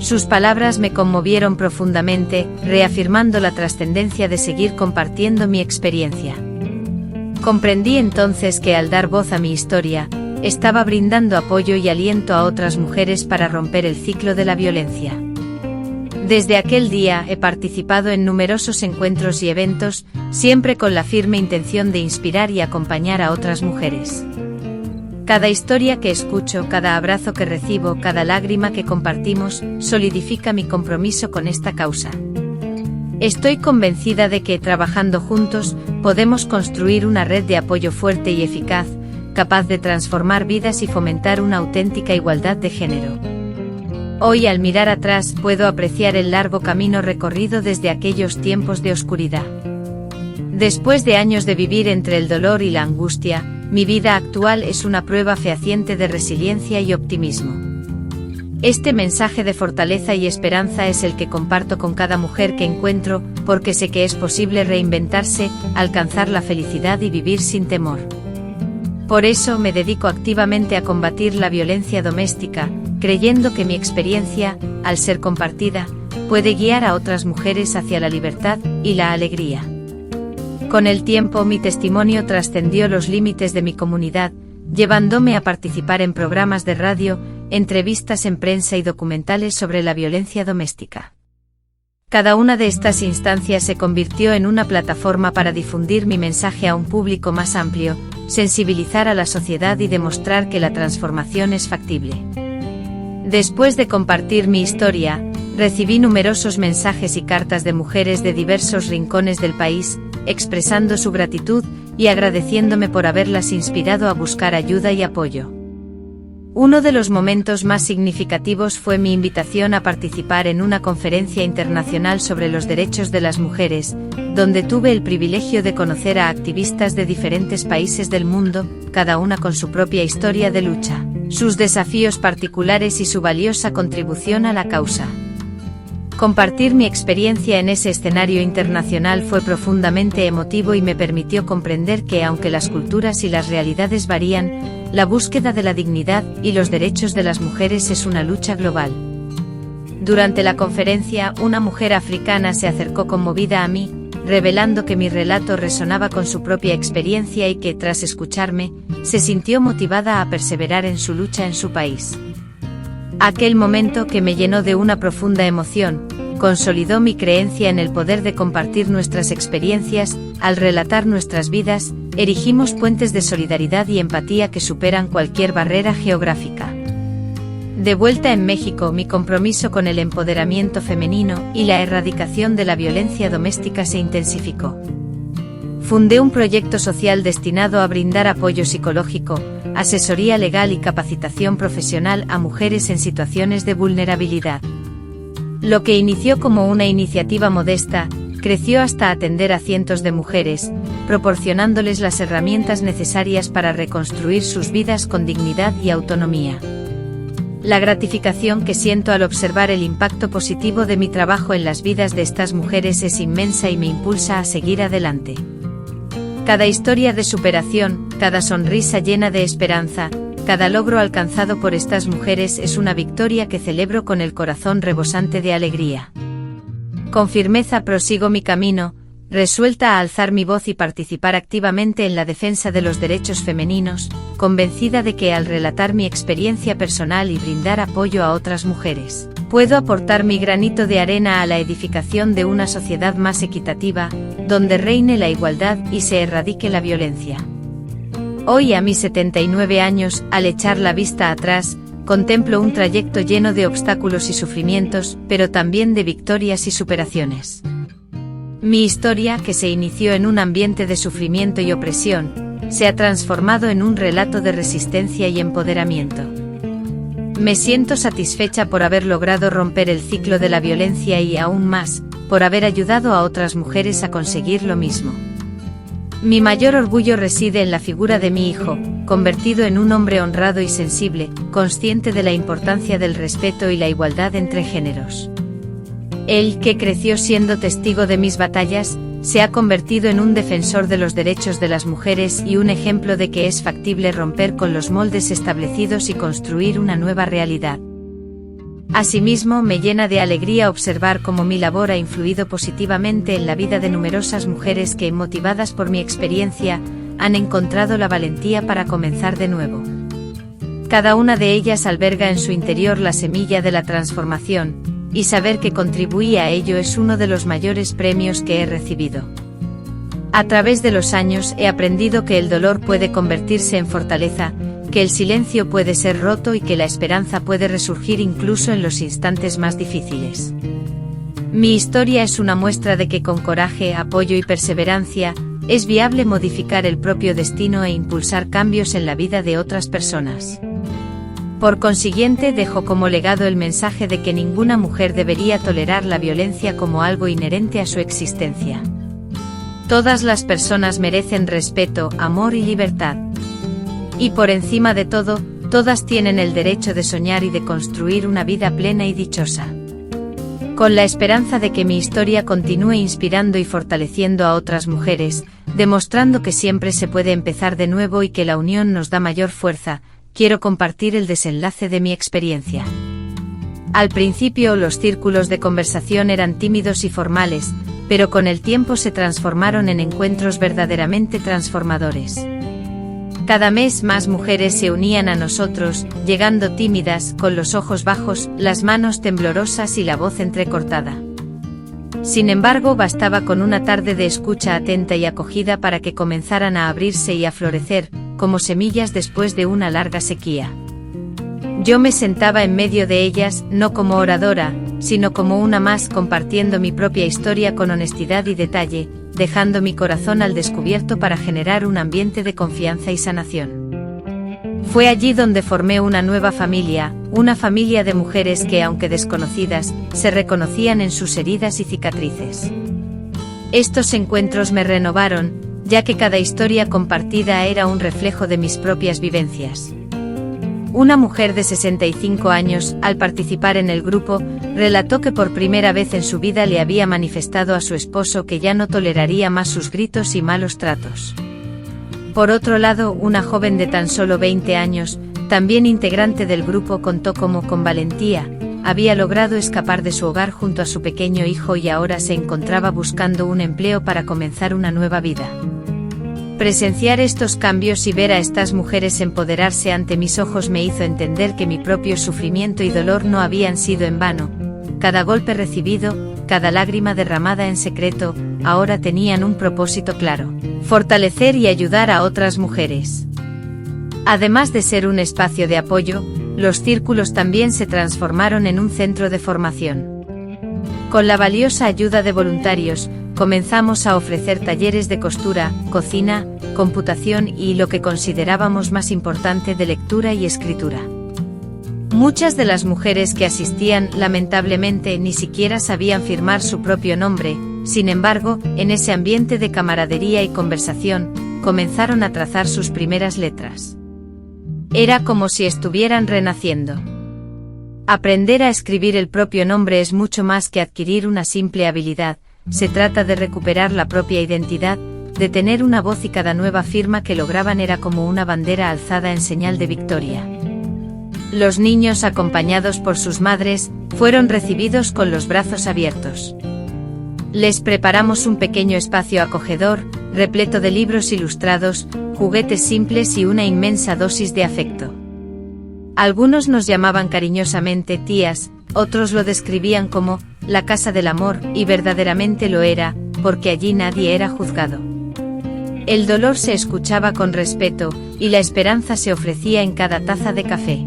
Sus palabras me conmovieron profundamente, reafirmando la trascendencia de seguir compartiendo mi experiencia. Comprendí entonces que al dar voz a mi historia, estaba brindando apoyo y aliento a otras mujeres para romper el ciclo de la violencia. Desde aquel día he participado en numerosos encuentros y eventos, siempre con la firme intención de inspirar y acompañar a otras mujeres. Cada historia que escucho, cada abrazo que recibo, cada lágrima que compartimos, solidifica mi compromiso con esta causa. Estoy convencida de que, trabajando juntos, podemos construir una red de apoyo fuerte y eficaz, capaz de transformar vidas y fomentar una auténtica igualdad de género. Hoy, al mirar atrás, puedo apreciar el largo camino recorrido desde aquellos tiempos de oscuridad. Después de años de vivir entre el dolor y la angustia, mi vida actual es una prueba fehaciente de resiliencia y optimismo. Este mensaje de fortaleza y esperanza es el que comparto con cada mujer que encuentro, porque sé que es posible reinventarse, alcanzar la felicidad y vivir sin temor. Por eso me dedico activamente a combatir la violencia doméstica, creyendo que mi experiencia, al ser compartida, puede guiar a otras mujeres hacia la libertad y la alegría. Con el tiempo, mi testimonio trascendió los límites de mi comunidad, llevándome a participar en programas de radio, entrevistas en prensa y documentales sobre la violencia doméstica. Cada una de estas instancias se convirtió en una plataforma para difundir mi mensaje a un público más amplio, sensibilizar a la sociedad y demostrar que la transformación es factible. Después de compartir mi historia, Recibí numerosos mensajes y cartas de mujeres de diversos rincones del país, expresando su gratitud y agradeciéndome por haberlas inspirado a buscar ayuda y apoyo. Uno de los momentos más significativos fue mi invitación a participar en una conferencia internacional sobre los derechos de las mujeres, donde tuve el privilegio de conocer a activistas de diferentes países del mundo, cada una con su propia historia de lucha, sus desafíos particulares y su valiosa contribución a la causa. Compartir mi experiencia en ese escenario internacional fue profundamente emotivo y me permitió comprender que aunque las culturas y las realidades varían, la búsqueda de la dignidad y los derechos de las mujeres es una lucha global. Durante la conferencia, una mujer africana se acercó conmovida a mí, revelando que mi relato resonaba con su propia experiencia y que, tras escucharme, se sintió motivada a perseverar en su lucha en su país. Aquel momento, que me llenó de una profunda emoción, consolidó mi creencia en el poder de compartir nuestras experiencias. Al relatar nuestras vidas, erigimos puentes de solidaridad y empatía que superan cualquier barrera geográfica. De vuelta en México, mi compromiso con el empoderamiento femenino y la erradicación de la violencia doméstica se intensificó. Fundé un proyecto social destinado a brindar apoyo psicológico, asesoría legal y capacitación profesional a mujeres en situaciones de vulnerabilidad. Lo que inició como una iniciativa modesta, creció hasta atender a cientos de mujeres, proporcionándoles las herramientas necesarias para reconstruir sus vidas con dignidad y autonomía. La gratificación que siento al observar el impacto positivo de mi trabajo en las vidas de estas mujeres es inmensa y me impulsa a seguir adelante. Cada historia de superación, cada sonrisa llena de esperanza, cada logro alcanzado por estas mujeres es una victoria que celebro con el corazón rebosante de alegría. Con firmeza prosigo mi camino, resuelta a alzar mi voz y participar activamente en la defensa de los derechos femeninos, convencida de que al relatar mi experiencia personal y brindar apoyo a otras mujeres, puedo aportar mi granito de arena a la edificación de una sociedad más equitativa, donde reine la igualdad y se erradique la violencia. Hoy, a mis 79 años, al echar la vista atrás, contemplo un trayecto lleno de obstáculos y sufrimientos, pero también de victorias y superaciones. Mi historia, que se inició en un ambiente de sufrimiento y opresión, se ha transformado en un relato de resistencia y empoderamiento. Me siento satisfecha por haber logrado romper el ciclo de la violencia y, aún más, por haber ayudado a otras mujeres a conseguir lo mismo. Mi mayor orgullo reside en la figura de mi hijo, convertido en un hombre honrado y sensible, consciente de la importancia del respeto y la igualdad entre géneros. Él, que creció siendo testigo de mis batallas, se ha convertido en un defensor de los derechos de las mujeres y un ejemplo de que es factible romper con los moldes establecidos y construir una nueva realidad. Asimismo, me llena de alegría observar cómo mi labor ha influido positivamente en la vida de numerosas mujeres que, motivadas por mi experiencia, han encontrado la valentía para comenzar de nuevo. Cada una de ellas alberga en su interior la semilla de la transformación, y saber que contribuí a ello es uno de los mayores premios que he recibido. A través de los años he aprendido que el dolor puede convertirse en fortaleza, que el silencio puede ser roto y que la esperanza puede resurgir incluso en los instantes más difíciles. Mi historia es una muestra de que con coraje, apoyo y perseverancia, es viable modificar el propio destino e impulsar cambios en la vida de otras personas. Por consiguiente, dejo como legado el mensaje de que ninguna mujer debería tolerar la violencia como algo inherente a su existencia. Todas las personas merecen respeto, amor y libertad. Y por encima de todo, todas tienen el derecho de soñar y de construir una vida plena y dichosa. Con la esperanza de que mi historia continúe inspirando y fortaleciendo a otras mujeres, demostrando que siempre se puede empezar de nuevo y que la unión nos da mayor fuerza, quiero compartir el desenlace de mi experiencia. Al principio, los círculos de conversación eran tímidos y formales, pero con el tiempo se transformaron en encuentros verdaderamente transformadores. Cada mes más mujeres se unían a nosotros, llegando tímidas, con los ojos bajos, las manos temblorosas y la voz entrecortada. Sin embargo, bastaba con una tarde de escucha atenta y acogida para que comenzaran a abrirse y a florecer, como semillas después de una larga sequía. Yo me sentaba en medio de ellas, no como oradora, sino como una más, compartiendo mi propia historia con honestidad y detalle, dejando mi corazón al descubierto para generar un ambiente de confianza y sanación. Fue allí donde formé una nueva familia, una familia de mujeres que, aunque desconocidas, se reconocían en sus heridas y cicatrices. Estos encuentros me renovaron, ya que cada historia compartida era un reflejo de mis propias vivencias. Una mujer de 65 años, al participar en el grupo, relató que por primera vez en su vida le había manifestado a su esposo que ya no toleraría más sus gritos y malos tratos. Por otro lado, una joven de tan solo 20 años, también integrante del grupo, contó cómo, con valentía, había logrado escapar de su hogar junto a su pequeño hijo y ahora se encontraba buscando un empleo para comenzar una nueva vida. Presenciar estos cambios y ver a estas mujeres empoderarse ante mis ojos me hizo entender que mi propio sufrimiento y dolor no habían sido en vano. Cada golpe recibido, cada lágrima derramada en secreto, ahora tenían un propósito claro: fortalecer y ayudar a otras mujeres. Además de ser un espacio de apoyo, los círculos también se transformaron en un centro de formación. Con la valiosa ayuda de voluntarios, comenzamos a ofrecer talleres de costura, cocina, computación y, lo que considerábamos más importante, de lectura y escritura. Muchas de las mujeres que asistían, lamentablemente, ni siquiera sabían firmar su propio nombre. Sin embargo, en ese ambiente de camaradería y conversación, comenzaron a trazar sus primeras letras. Era como si estuvieran renaciendo. Aprender a escribir el propio nombre es mucho más que adquirir una simple habilidad. Se trata de recuperar la propia identidad, de tener una voz, y cada nueva firma que lograban era como una bandera alzada en señal de victoria. Los niños, acompañados por sus madres, fueron recibidos con los brazos abiertos. Les preparamos un pequeño espacio acogedor, repleto de libros ilustrados, juguetes simples y una inmensa dosis de afecto. Algunos nos llamaban cariñosamente tías, otros lo describían como la casa del amor, y verdaderamente lo era, porque allí nadie era juzgado. El dolor se escuchaba con respeto, y la esperanza se ofrecía en cada taza de café.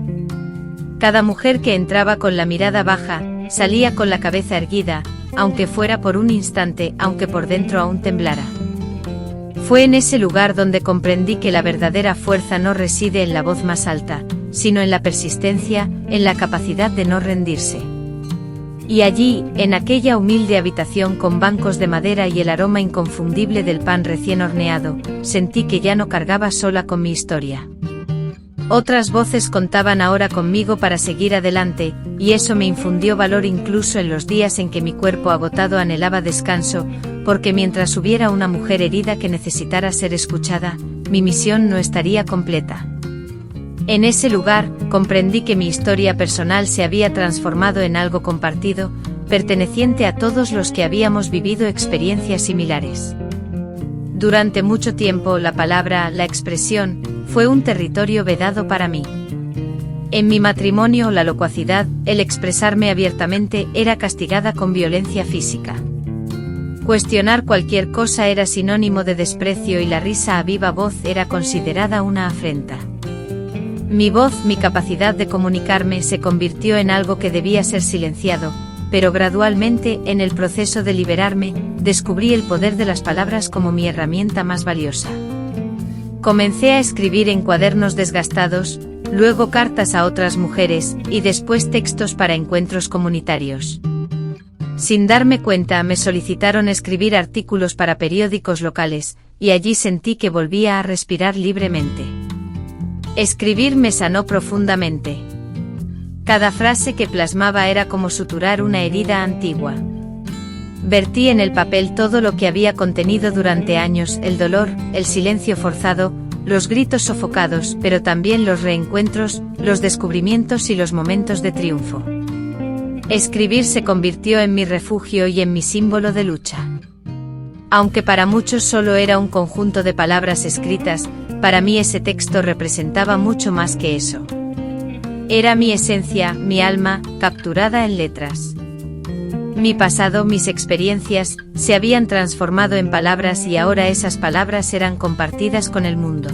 Cada mujer que entraba con la mirada baja, salía con la cabeza erguida, aunque fuera por un instante, aunque por dentro aún temblara. Fue en ese lugar donde comprendí que la verdadera fuerza no reside en la voz más alta, sino en la persistencia, en la capacidad de no rendirse. Y allí, en aquella humilde habitación con bancos de madera y el aroma inconfundible del pan recién horneado, sentí que ya no cargaba sola con mi historia. Otras voces contaban ahora conmigo para seguir adelante, y eso me infundió valor incluso en los días en que mi cuerpo agotado anhelaba descanso, porque mientras hubiera una mujer herida que necesitara ser escuchada, mi misión no estaría completa. En ese lugar, comprendí que mi historia personal se había transformado en algo compartido, perteneciente a todos los que habíamos vivido experiencias similares. Durante mucho tiempo la palabra, la expresión, fue un territorio vedado para mí. En mi matrimonio la locuacidad, el expresarme abiertamente, era castigada con violencia física. Cuestionar cualquier cosa era sinónimo de desprecio y la risa a viva voz era considerada una afrenta. Mi voz, mi capacidad de comunicarme, se convirtió en algo que debía ser silenciado, pero gradualmente, en el proceso de liberarme, descubrí el poder de las palabras como mi herramienta más valiosa. Comencé a escribir en cuadernos desgastados, luego cartas a otras mujeres, y después textos para encuentros comunitarios. Sin darme cuenta, me solicitaron escribir artículos para periódicos locales, y allí sentí que volvía a respirar libremente. Escribir me sanó profundamente. Cada frase que plasmaba era como suturar una herida antigua. Vertí en el papel todo lo que había contenido durante años: el dolor, el silencio forzado, los gritos sofocados, pero también los reencuentros, los descubrimientos y los momentos de triunfo. Escribir se convirtió en mi refugio y en mi símbolo de lucha. Aunque para muchos solo era un conjunto de palabras escritas, para mí ese texto representaba mucho más que eso. Era mi esencia, mi alma, capturada en letras. Mi pasado, mis experiencias, se habían transformado en palabras y ahora esas palabras eran compartidas con el mundo.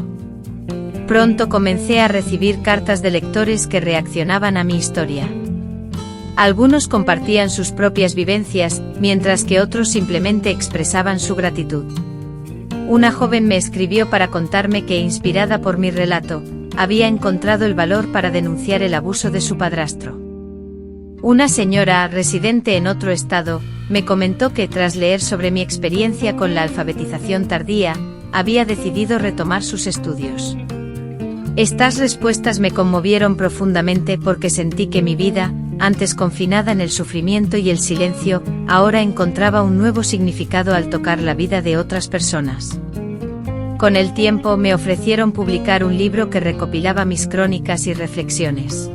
Pronto comencé a recibir cartas de lectores que reaccionaban a mi historia. Algunos compartían sus propias vivencias, mientras que otros simplemente expresaban su gratitud. Una joven me escribió para contarme que, inspirada por mi relato, había encontrado el valor para denunciar el abuso de su padrastro. Una señora, residente en otro estado, me comentó que tras leer sobre mi experiencia con la alfabetización tardía, había decidido retomar sus estudios. Estas respuestas me conmovieron profundamente porque sentí que mi vida, antes confinada en el sufrimiento y el silencio, ahora encontraba un nuevo significado al tocar la vida de otras personas. Con el tiempo me ofrecieron publicar un libro que recopilaba mis crónicas y reflexiones.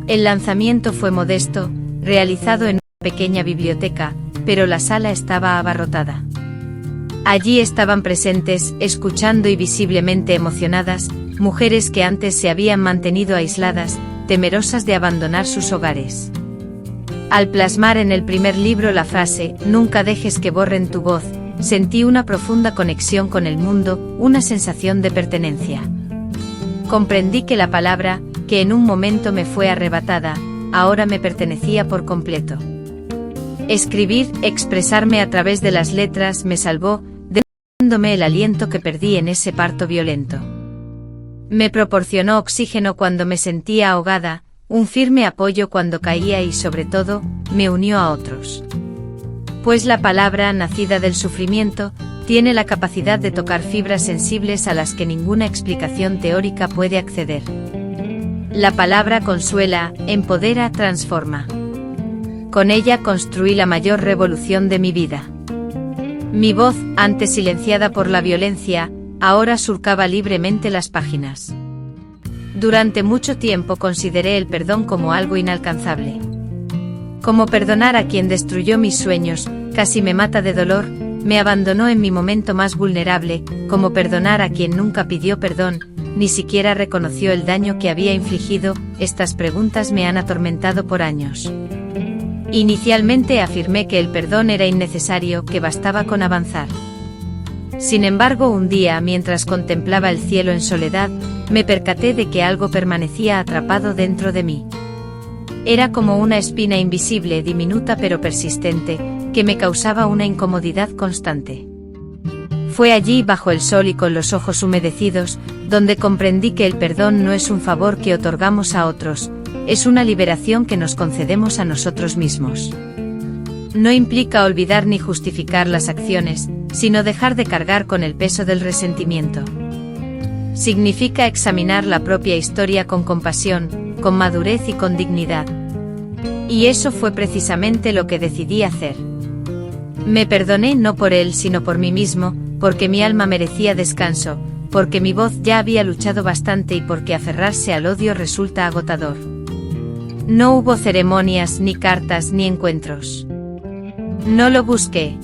El lanzamiento fue modesto, realizado en una pequeña biblioteca, pero la sala estaba abarrotada. Allí estaban presentes, escuchando y visiblemente emocionadas, mujeres que antes se habían mantenido aisladas, temerosas de abandonar sus hogares. Al plasmar en el primer libro la frase, "Nunca dejes que borren tu voz", sentí una profunda conexión con el mundo, una sensación de pertenencia. Comprendí que la palabra, que en un momento me fue arrebatada, ahora me pertenecía por completo. Escribir, expresarme a través de las letras me salvó, devolviéndome el aliento que perdí en ese parto violento. Me proporcionó oxígeno cuando me sentía ahogada, un firme apoyo cuando caía y sobre todo, me unió a otros. Pues la palabra, nacida del sufrimiento, tiene la capacidad de tocar fibras sensibles a las que ninguna explicación teórica puede acceder. La palabra consuela, empodera, transforma. Con ella construí la mayor revolución de mi vida. Mi voz, antes silenciada por la violencia, ahora surcaba libremente las páginas. Durante mucho tiempo consideré el perdón como algo inalcanzable. Como perdonar a quien destruyó mis sueños, casi me mata de dolor, me abandonó en mi momento más vulnerable, como perdonar a quien nunca pidió perdón, ni siquiera reconoció el daño que había infligido. Estas preguntas me han atormentado por años. Inicialmente afirmé que el perdón era innecesario, que bastaba con avanzar. Sin embargo, un día, mientras contemplaba el cielo en soledad, me percaté de que algo permanecía atrapado dentro de mí. Era como una espina invisible, diminuta pero persistente, que me causaba una incomodidad constante. Fue allí, bajo el sol y con los ojos humedecidos, donde comprendí que el perdón no es un favor que otorgamos a otros, es una liberación que nos concedemos a nosotros mismos. No implica olvidar ni justificar las acciones, sino dejar de cargar con el peso del resentimiento. Significa examinar la propia historia con compasión, con madurez y con dignidad. Y eso fue precisamente lo que decidí hacer. Me perdoné no por él sino por mí mismo, porque mi alma merecía descanso, porque mi voz ya había luchado bastante y porque aferrarse al odio resulta agotador. No hubo ceremonias, ni cartas, ni encuentros. No lo busqué.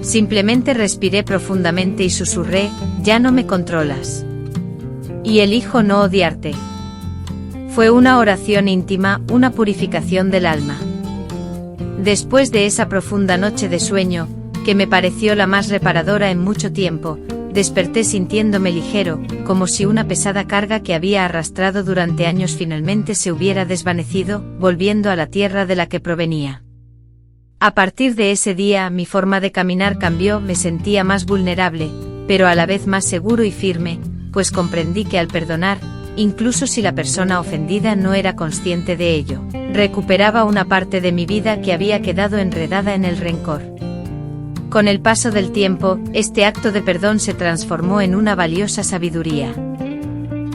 Simplemente respiré profundamente y susurré, ya no me controlas. Y elijo no odiarte. Fue una oración íntima, una purificación del alma. Después de esa profunda noche de sueño, que me pareció la más reparadora en mucho tiempo, desperté sintiéndome ligero, como si una pesada carga que había arrastrado durante años finalmente se hubiera desvanecido, volviendo a la tierra de la que provenía. A partir de ese día mi forma de caminar cambió, me sentía más vulnerable, pero a la vez más seguro y firme, pues comprendí que al perdonar, incluso si la persona ofendida no era consciente de ello, recuperaba una parte de mi vida que había quedado enredada en el rencor. Con el paso del tiempo, este acto de perdón se transformó en una valiosa sabiduría.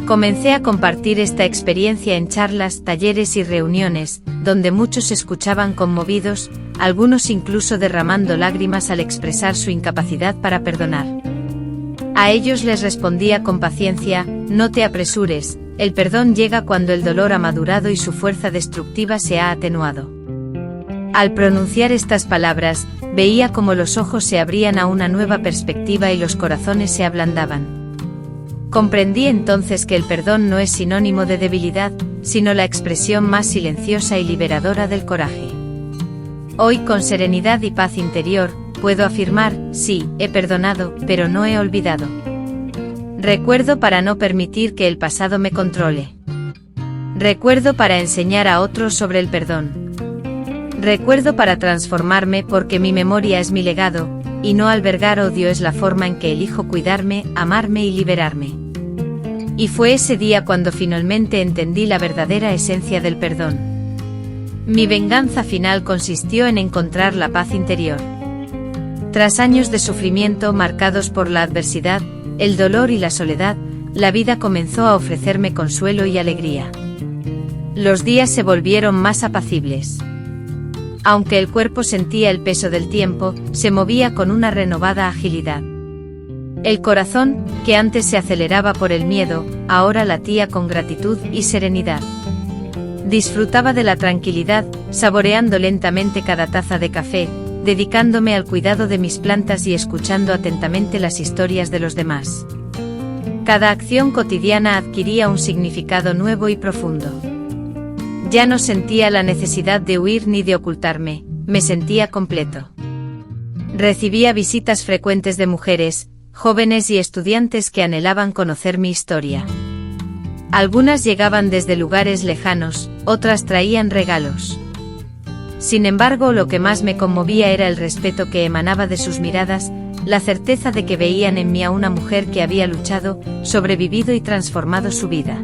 Comencé a compartir esta experiencia en charlas, talleres y reuniones, donde muchos escuchaban conmovidos, algunos incluso derramando lágrimas al expresar su incapacidad para perdonar. A ellos les respondía con paciencia, no te apresures, el perdón llega cuando el dolor ha madurado y su fuerza destructiva se ha atenuado. Al pronunciar estas palabras, veía cómo los ojos se abrían a una nueva perspectiva y los corazones se ablandaban. Comprendí entonces que el perdón no es sinónimo de debilidad, sino la expresión más silenciosa y liberadora del coraje. Hoy, con serenidad y paz interior, puedo afirmar, sí, he perdonado, pero no he olvidado. Recuerdo para no permitir que el pasado me controle. Recuerdo para enseñar a otros sobre el perdón. Recuerdo para transformarme porque mi memoria es mi legado, y no albergar odio es la forma en que elijo cuidarme, amarme y liberarme. Y fue ese día cuando finalmente entendí la verdadera esencia del perdón. Mi venganza final consistió en encontrar la paz interior. Tras años de sufrimiento marcados por la adversidad, el dolor y la soledad, la vida comenzó a ofrecerme consuelo y alegría. Los días se volvieron más apacibles. Aunque el cuerpo sentía el peso del tiempo, se movía con una renovada agilidad. El corazón, que antes se aceleraba por el miedo, ahora latía con gratitud y serenidad. Disfrutaba de la tranquilidad, saboreando lentamente cada taza de café, dedicándome al cuidado de mis plantas y escuchando atentamente las historias de los demás. Cada acción cotidiana adquiría un significado nuevo y profundo. Ya no sentía la necesidad de huir ni de ocultarme, me sentía completo. Recibía visitas frecuentes de mujeres, jóvenes y estudiantes que anhelaban conocer mi historia. Algunas llegaban desde lugares lejanos, otras traían regalos. Sin embargo, lo que más me conmovía era el respeto que emanaba de sus miradas, la certeza de que veían en mí a una mujer que había luchado, sobrevivido y transformado su vida.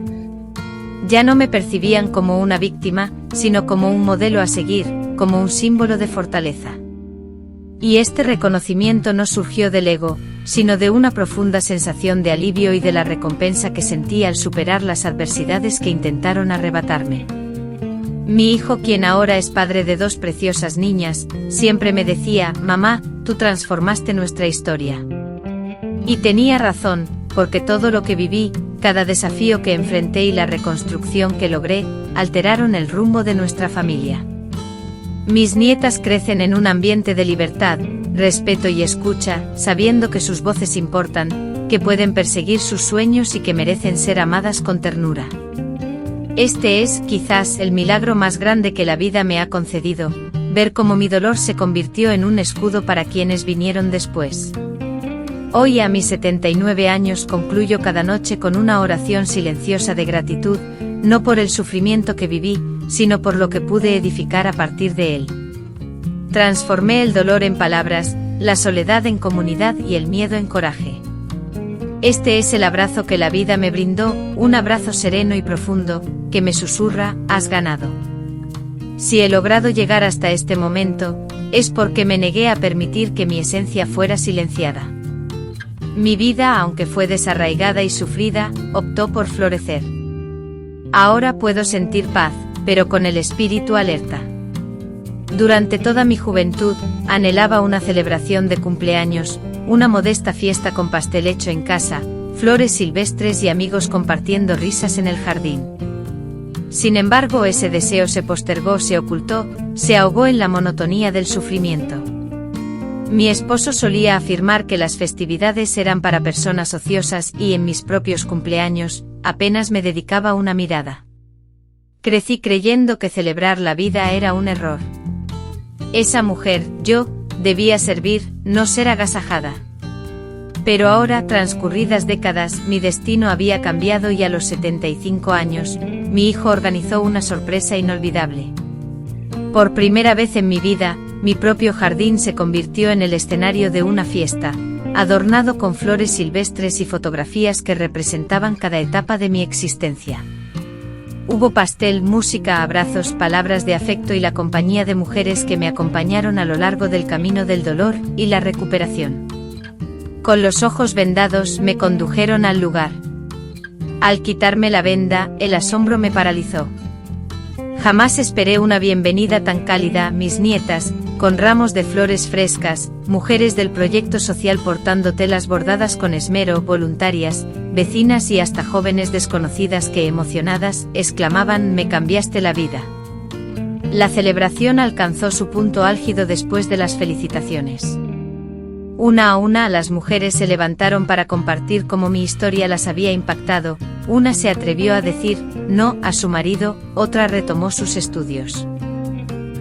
Ya no me percibían como una víctima, sino como un modelo a seguir, como un símbolo de fortaleza. Y este reconocimiento no surgió del ego, sino de una profunda sensación de alivio y de la recompensa que sentí al superar las adversidades que intentaron arrebatarme. Mi hijo, quien ahora es padre de 2 preciosas niñas, siempre me decía: «Mamá, tú transformaste nuestra historia». Y tenía razón, porque todo lo que viví, cada desafío que enfrenté y la reconstrucción que logré, alteraron el rumbo de nuestra familia. Mis nietas crecen en un ambiente de libertad, respeto y escucha, sabiendo que sus voces importan, que pueden perseguir sus sueños y que merecen ser amadas con ternura. Este es, quizás, el milagro más grande que la vida me ha concedido, ver cómo mi dolor se convirtió en un escudo para quienes vinieron después. Hoy, a mis 79 años, concluyo cada noche con una oración silenciosa de gratitud, no por el sufrimiento que viví, sino por lo que pude edificar a partir de él. Transformé el dolor en palabras, la soledad en comunidad y el miedo en coraje. Este es el abrazo que la vida me brindó, un abrazo sereno y profundo, que me susurra: «Has ganado». Si he logrado llegar hasta este momento, es porque me negué a permitir que mi esencia fuera silenciada. Mi vida, aunque fue desarraigada y sufrida, optó por florecer. Ahora puedo sentir paz, pero con el espíritu alerta. Durante toda mi juventud, anhelaba una celebración de cumpleaños, una modesta fiesta con pastel hecho en casa, flores silvestres y amigos compartiendo risas en el jardín. Sin embargo, ese deseo se postergó, se ocultó, se ahogó en la monotonía del sufrimiento. Mi esposo solía afirmar que las festividades eran para personas ociosas y en mis propios cumpleaños, apenas me dedicaba una mirada. Crecí creyendo que celebrar la vida era un error. Esa mujer, yo, debía servir, no ser agasajada. Pero ahora, transcurridas décadas, mi destino había cambiado y a los 75 años, mi hijo organizó una sorpresa inolvidable. Por primera vez en mi vida, mi propio jardín se convirtió en el escenario de una fiesta, adornado con flores silvestres y fotografías que representaban cada etapa de mi existencia. Hubo pastel, música, abrazos, palabras de afecto y la compañía de mujeres que me acompañaron a lo largo del camino del dolor y la recuperación. Con los ojos vendados me condujeron al lugar. Al quitarme la venda, el asombro me paralizó. Jamás esperé una bienvenida tan cálida. Mis nietas, con ramos de flores frescas, mujeres del proyecto social portando telas bordadas con esmero, voluntarias, vecinas y hasta jóvenes desconocidas que, emocionadas, exclamaban: «Me cambiaste la vida». La celebración alcanzó su punto álgido después de las felicitaciones. Una a una, las mujeres se levantaron para compartir cómo mi historia las había impactado. Una se atrevió a decir no a su marido, otra retomó sus estudios.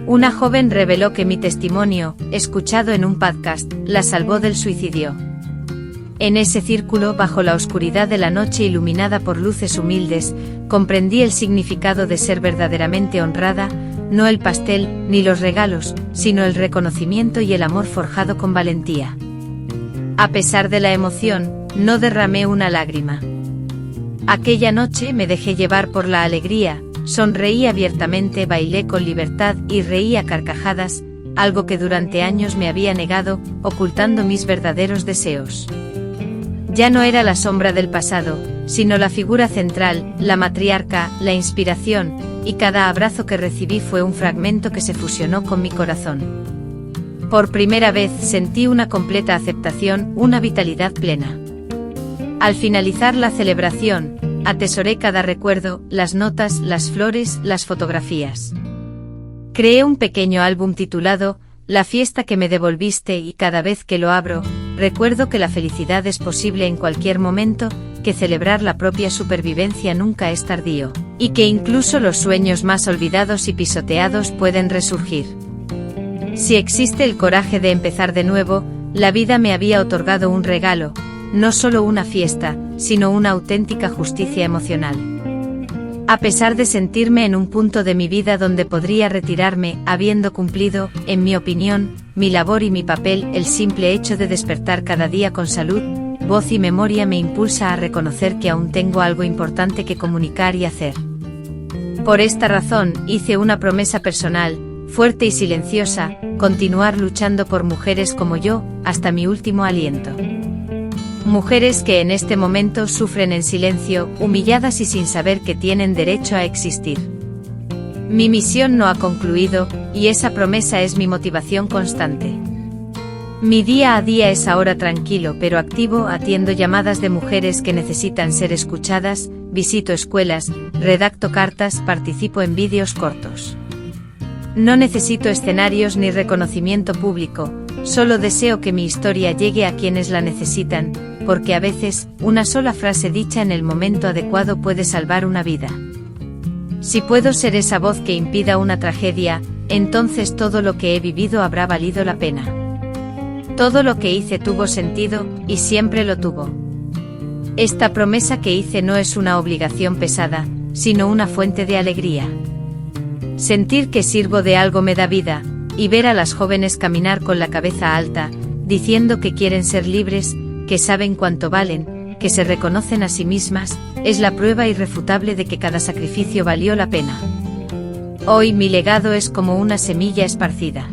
Una joven reveló que mi testimonio, escuchado en un podcast, la salvó del suicidio. En ese círculo, bajo la oscuridad de la noche iluminada por luces humildes, comprendí el significado de ser verdaderamente honrada, no el pastel, ni los regalos, sino el reconocimiento y el amor forjado con valentía. A pesar de la emoción, no derramé una lágrima. Aquella noche me dejé llevar por la alegría, sonreí abiertamente, bailé con libertad y reí a carcajadas, algo que durante años me había negado, ocultando mis verdaderos deseos. Ya no era la sombra del pasado, sino la figura central, la matriarca, la inspiración, y cada abrazo que recibí fue un fragmento que se fusionó con mi corazón. Por primera vez sentí una completa aceptación, una vitalidad plena. Al finalizar la celebración, atesoré cada recuerdo, las notas, las flores, las fotografías. Creé un pequeño álbum titulado La fiesta que me devolviste y cada vez que lo abro, recuerdo que la felicidad es posible en cualquier momento, que celebrar la propia supervivencia nunca es tardío, y que incluso los sueños más olvidados y pisoteados pueden resurgir. Si existe el coraje de empezar de nuevo, la vida me había otorgado un regalo, no solo una fiesta, sino una auténtica justicia emocional. A pesar de sentirme en un punto de mi vida donde podría retirarme, habiendo cumplido, en mi opinión, mi labor y mi papel, el simple hecho de despertar cada día con salud, voz y memoria me impulsa a reconocer que aún tengo algo importante que comunicar y hacer. Por esta razón, hice una promesa personal, fuerte y silenciosa, continuar luchando por mujeres como yo, hasta mi último aliento. Mujeres que en este momento sufren en silencio, humilladas y sin saber que tienen derecho a existir. Mi misión no ha concluido, y esa promesa es mi motivación constante. Mi día a día es ahora tranquilo pero activo, atiendo llamadas de mujeres que necesitan ser escuchadas, visito escuelas, redacto cartas, participo en vídeos cortos. No necesito escenarios ni reconocimiento público, solo deseo que mi historia llegue a quienes la necesitan, porque a veces, una sola frase dicha en el momento adecuado puede salvar una vida. Si puedo ser esa voz que impida una tragedia, entonces todo lo que he vivido habrá valido la pena. Todo lo que hice tuvo sentido, y siempre lo tuvo. Esta promesa que hice no es una obligación pesada, sino una fuente de alegría. Sentir que sirvo de algo me da vida, y ver a las jóvenes caminar con la cabeza alta, diciendo que quieren ser libres, que saben cuánto valen, que se reconocen a sí mismas, es la prueba irrefutable de que cada sacrificio valió la pena. Hoy mi legado es como una semilla esparcida.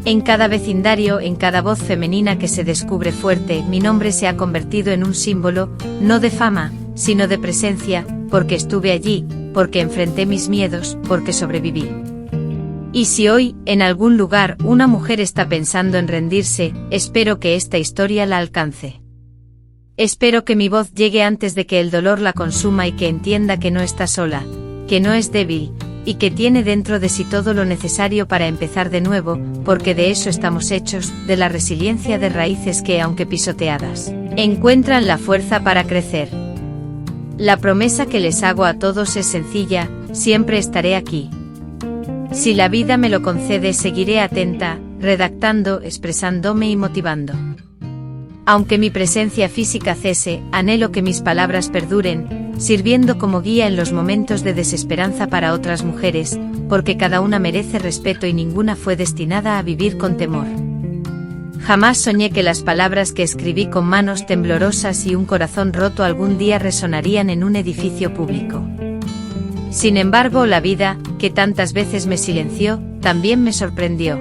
En cada vecindario, en cada voz femenina que se descubre fuerte, mi nombre se ha convertido en un símbolo, no de fama, sino de presencia, porque estuve allí, porque enfrenté mis miedos, porque sobreviví. Y si hoy, en algún lugar, una mujer está pensando en rendirse, espero que esta historia la alcance. Espero que mi voz llegue antes de que el dolor la consuma y que entienda que no está sola, que no es débil, y que tiene dentro de sí todo lo necesario para empezar de nuevo, porque de eso estamos hechos, de la resiliencia de raíces que, aunque pisoteadas, encuentran la fuerza para crecer. La promesa que les hago a todos es sencilla, siempre estaré aquí. Si la vida me lo concede, seguiré atenta, redactando, expresándome y motivando. Aunque mi presencia física cese, anhelo que mis palabras perduren, sirviendo como guía en los momentos de desesperanza para otras mujeres, porque cada una merece respeto y ninguna fue destinada a vivir con temor. Jamás soñé que las palabras que escribí con manos temblorosas y un corazón roto algún día resonarían en un edificio público. Sin embargo, la vida, que tantas veces me silenció, también me sorprendió.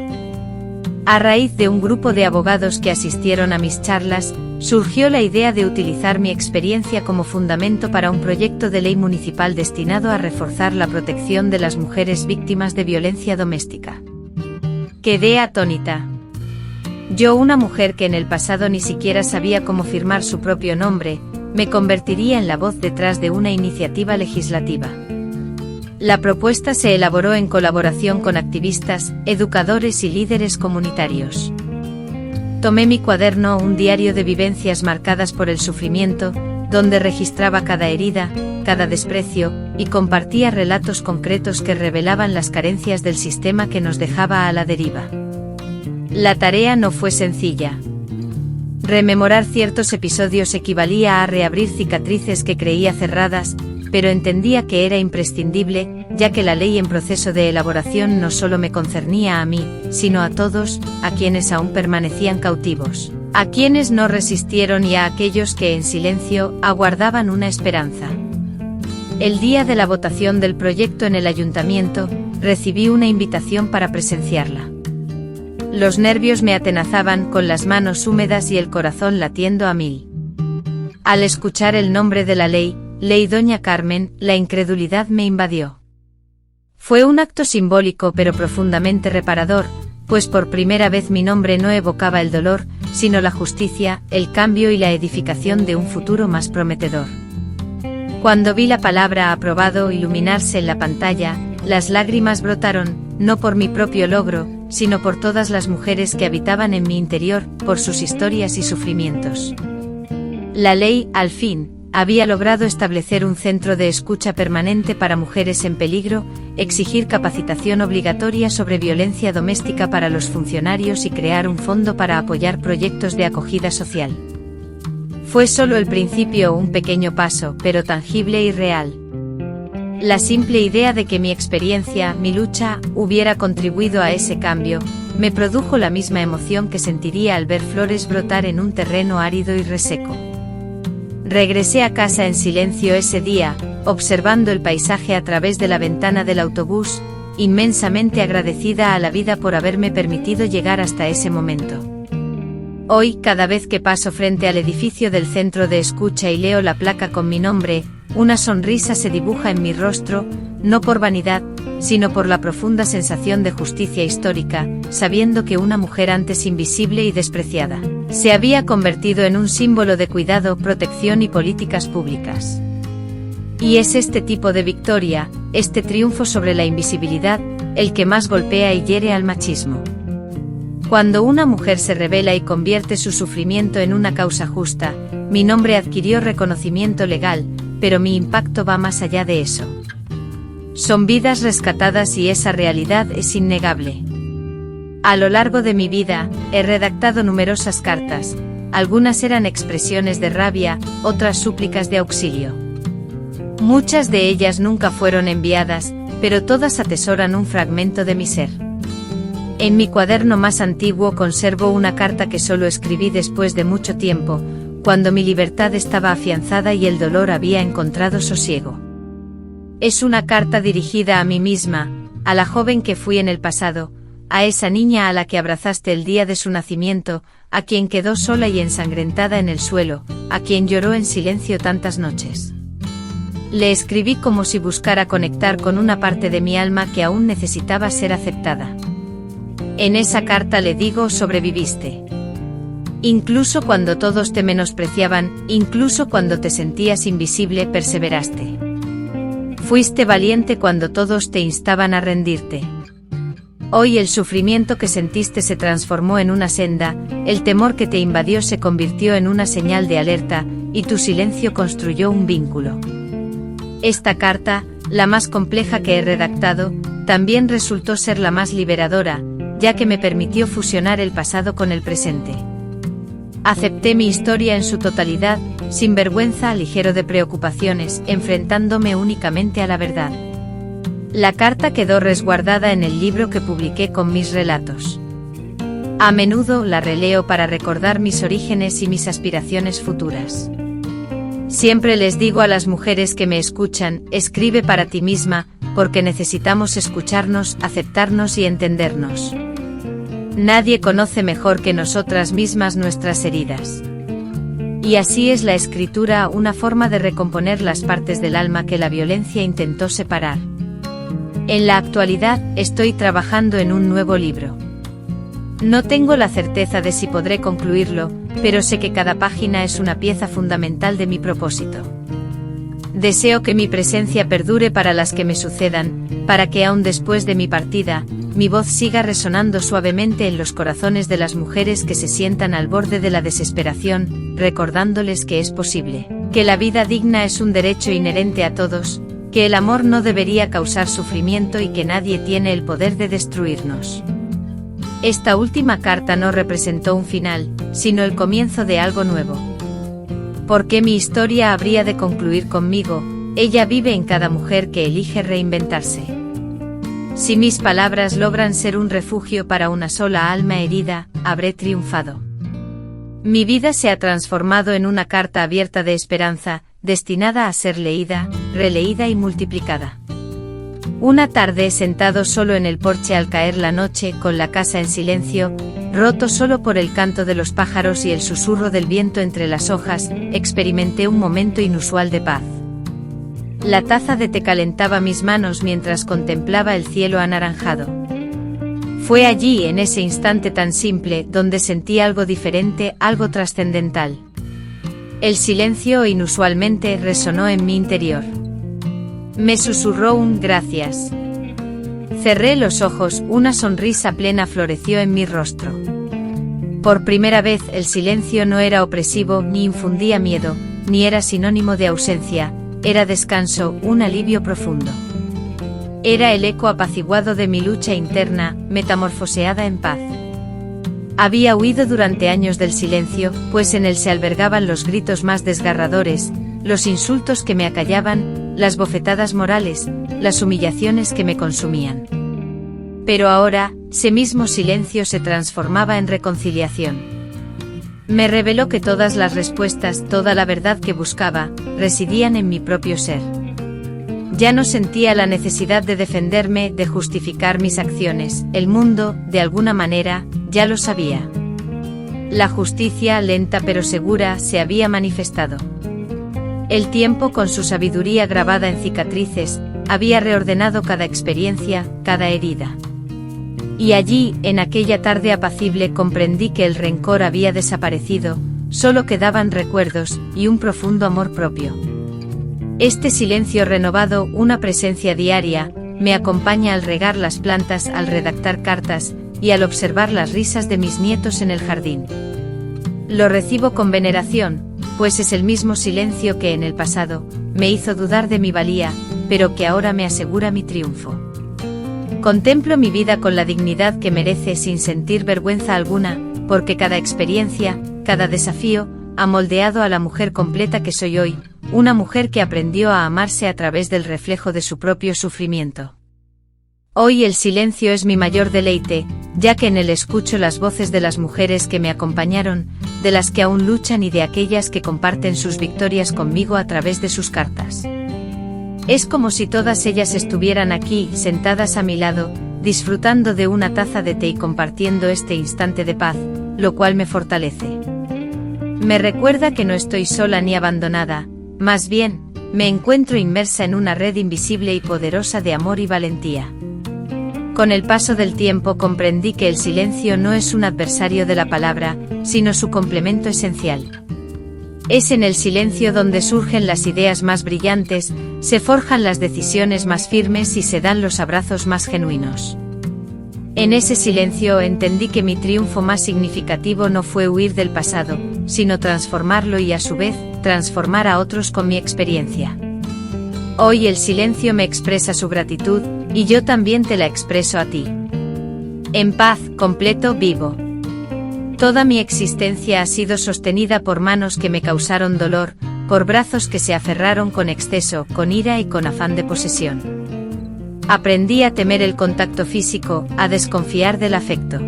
A raíz de un grupo de abogados que asistieron a mis charlas, surgió la idea de utilizar mi experiencia como fundamento para un proyecto de ley municipal destinado a reforzar la protección de las mujeres víctimas de violencia doméstica. Quedé atónita. Yo, una mujer que en el pasado ni siquiera sabía cómo firmar su propio nombre, me convertiría en la voz detrás de una iniciativa legislativa. La propuesta se elaboró en colaboración con activistas, educadores y líderes comunitarios. Tomé mi cuaderno, un diario de vivencias marcadas por el sufrimiento, donde registraba cada herida, cada desprecio, y compartía relatos concretos que revelaban las carencias del sistema que nos dejaba a la deriva. La tarea no fue sencilla. Rememorar ciertos episodios equivalía a reabrir cicatrices que creía cerradas, pero entendía que era imprescindible, ya que la ley en proceso de elaboración no solo me concernía a mí, sino a todos, a quienes aún permanecían cautivos, a quienes no resistieron y a aquellos que en silencio aguardaban una esperanza. El día de la votación del proyecto en el ayuntamiento, recibí una invitación para presenciarla. Los nervios me atenazaban con las manos húmedas y el corazón latiendo a mil. Al escuchar el nombre de la ley Doña Carmen, la incredulidad me invadió. Fue un acto simbólico pero profundamente reparador, pues por primera vez mi nombre no evocaba el dolor, sino la justicia, el cambio y la edificación de un futuro más prometedor. Cuando vi la palabra aprobado iluminarse en la pantalla, las lágrimas brotaron, no por mi propio logro, sino por todas las mujeres que habitaban en mi interior, por sus historias y sufrimientos. La ley, al fin, había logrado establecer un centro de escucha permanente para mujeres en peligro, exigir capacitación obligatoria sobre violencia doméstica para los funcionarios y crear un fondo para apoyar proyectos de acogida social. Fue solo el principio, un pequeño paso, pero tangible y real. La simple idea de que mi experiencia, mi lucha, hubiera contribuido a ese cambio, me produjo la misma emoción que sentiría al ver flores brotar en un terreno árido y reseco. Regresé a casa en silencio ese día, observando el paisaje a través de la ventana del autobús, inmensamente agradecida a la vida por haberme permitido llegar hasta ese momento. Hoy, cada vez que paso frente al edificio del centro de escucha y leo la placa con mi nombre, una sonrisa se dibuja en mi rostro, no por vanidad, sino por la profunda sensación de justicia histórica, sabiendo que una mujer antes invisible y despreciada, se había convertido en un símbolo de cuidado, protección y políticas públicas. Y es este tipo de victoria, este triunfo sobre la invisibilidad, el que más golpea y hiere al machismo. Cuando una mujer se revela y convierte su sufrimiento en una causa justa, mi nombre adquirió reconocimiento legal, pero mi impacto va más allá de eso. Son vidas rescatadas y esa realidad es innegable. A lo largo de mi vida, he redactado numerosas cartas, algunas eran expresiones de rabia, otras súplicas de auxilio. Muchas de ellas nunca fueron enviadas, pero todas atesoran un fragmento de mi ser. En mi cuaderno más antiguo conservo una carta que solo escribí después de mucho tiempo, cuando mi libertad estaba afianzada y el dolor había encontrado sosiego. Es una carta dirigida a mí misma, a la joven que fui en el pasado, a esa niña a la que abrazaste el día de su nacimiento, a quien quedó sola y ensangrentada en el suelo, a quien lloró en silencio tantas noches. Le escribí como si buscara conectar con una parte de mi alma que aún necesitaba ser aceptada. En esa carta le digo: sobreviviste. Incluso cuando todos te menospreciaban, incluso cuando te sentías invisible, perseveraste. Fuiste valiente cuando todos te instaban a rendirte. Hoy el sufrimiento que sentiste se transformó en una senda, el temor que te invadió se convirtió en una señal de alerta, y tu silencio construyó un vínculo. Esta carta, la más compleja que he redactado, también resultó ser la más liberadora, ya que me permitió fusionar el pasado con el presente. Acepté mi historia en su totalidad, sin vergüenza, ligero de preocupaciones, enfrentándome únicamente a la verdad. La carta quedó resguardada en el libro que publiqué con mis relatos. A menudo la releo para recordar mis orígenes y mis aspiraciones futuras. Siempre les digo a las mujeres que me escuchan: escribe para ti misma, porque necesitamos escucharnos, aceptarnos y entendernos. Nadie conoce mejor que nosotras mismas nuestras heridas. Y así es la escritura, una forma de recomponer las partes del alma que la violencia intentó separar. En la actualidad, estoy trabajando en un nuevo libro. No tengo la certeza de si podré concluirlo, pero sé que cada página es una pieza fundamental de mi propósito. Deseo que mi presencia perdure para las que me sucedan, para que aún después de mi partida, mi voz siga resonando suavemente en los corazones de las mujeres que se sientan al borde de la desesperación, recordándoles que es posible, que la vida digna es un derecho inherente a todos, que el amor no debería causar sufrimiento y que nadie tiene el poder de destruirnos. Esta última carta no representó un final, sino el comienzo de algo nuevo. ¿Por qué mi historia habría de concluir conmigo? Ella vive en cada mujer que elige reinventarse. Si mis palabras logran ser un refugio para una sola alma herida, habré triunfado. Mi vida se ha transformado en una carta abierta de esperanza, destinada a ser leída, releída y multiplicada. Una tarde, sentado solo en el porche al caer la noche, con la casa en silencio, roto solo por el canto de los pájaros y el susurro del viento entre las hojas, experimenté un momento inusual de paz. La taza de té calentaba mis manos mientras contemplaba el cielo anaranjado. Fue allí, en ese instante tan simple, donde sentí algo diferente, algo trascendental. El silencio inusualmente resonó en mi interior. Me susurró un gracias. Cerré los ojos, una sonrisa plena floreció en mi rostro. Por primera vez el silencio no era opresivo, ni infundía miedo, ni era sinónimo de ausencia, era descanso, un alivio profundo. Era el eco apaciguado de mi lucha interna, metamorfoseada en paz. Había huido durante años del silencio, pues en él se albergaban los gritos más desgarradores, los insultos que me acallaban, las bofetadas morales, las humillaciones que me consumían. Pero ahora, ese mismo silencio se transformaba en reconciliación. Me reveló que todas las respuestas, toda la verdad que buscaba, residían en mi propio ser. Ya no sentía la necesidad de defenderme, de justificar mis acciones, el mundo, de alguna manera, ya lo sabía. La justicia, lenta pero segura, se había manifestado. El tiempo, con su sabiduría grabada en cicatrices, había reordenado cada experiencia, cada herida. Y allí, en aquella tarde apacible, comprendí que el rencor había desaparecido, solo quedaban recuerdos y un profundo amor propio. Este silencio renovado, una presencia diaria, me acompaña al regar las plantas, al redactar cartas, y al observar las risas de mis nietos en el jardín. Lo recibo con veneración, pues es el mismo silencio que en el pasado me hizo dudar de mi valía, pero que ahora me asegura mi triunfo. Contemplo mi vida con la dignidad que merece sin sentir vergüenza alguna, porque cada experiencia, cada desafío, ha moldeado a la mujer completa que soy hoy, una mujer que aprendió a amarse a través del reflejo de su propio sufrimiento. Hoy el silencio es mi mayor deleite, ya que en él escucho las voces de las mujeres que me acompañaron, de las que aún luchan y de aquellas que comparten sus victorias conmigo a través de sus cartas. Es como si todas ellas estuvieran aquí, sentadas a mi lado, disfrutando de una taza de té y compartiendo este instante de paz, lo cual me fortalece. Me recuerda que no estoy sola ni abandonada, más bien, me encuentro inmersa en una red invisible y poderosa de amor y valentía. Con el paso del tiempo comprendí que el silencio no es un adversario de la palabra, sino su complemento esencial. Es en el silencio donde surgen las ideas más brillantes, se forjan las decisiones más firmes y se dan los abrazos más genuinos. En ese silencio entendí que mi triunfo más significativo no fue huir del pasado, sino transformarlo y a su vez, transformar a otros con mi experiencia. Hoy el silencio me expresa su gratitud, y yo también te la expreso a ti. En paz, completo, vivo. Toda mi existencia ha sido sostenida por manos que me causaron dolor, por brazos que se aferraron con exceso, con ira y con afán de posesión. Aprendí a temer el contacto físico, a desconfiar del afecto.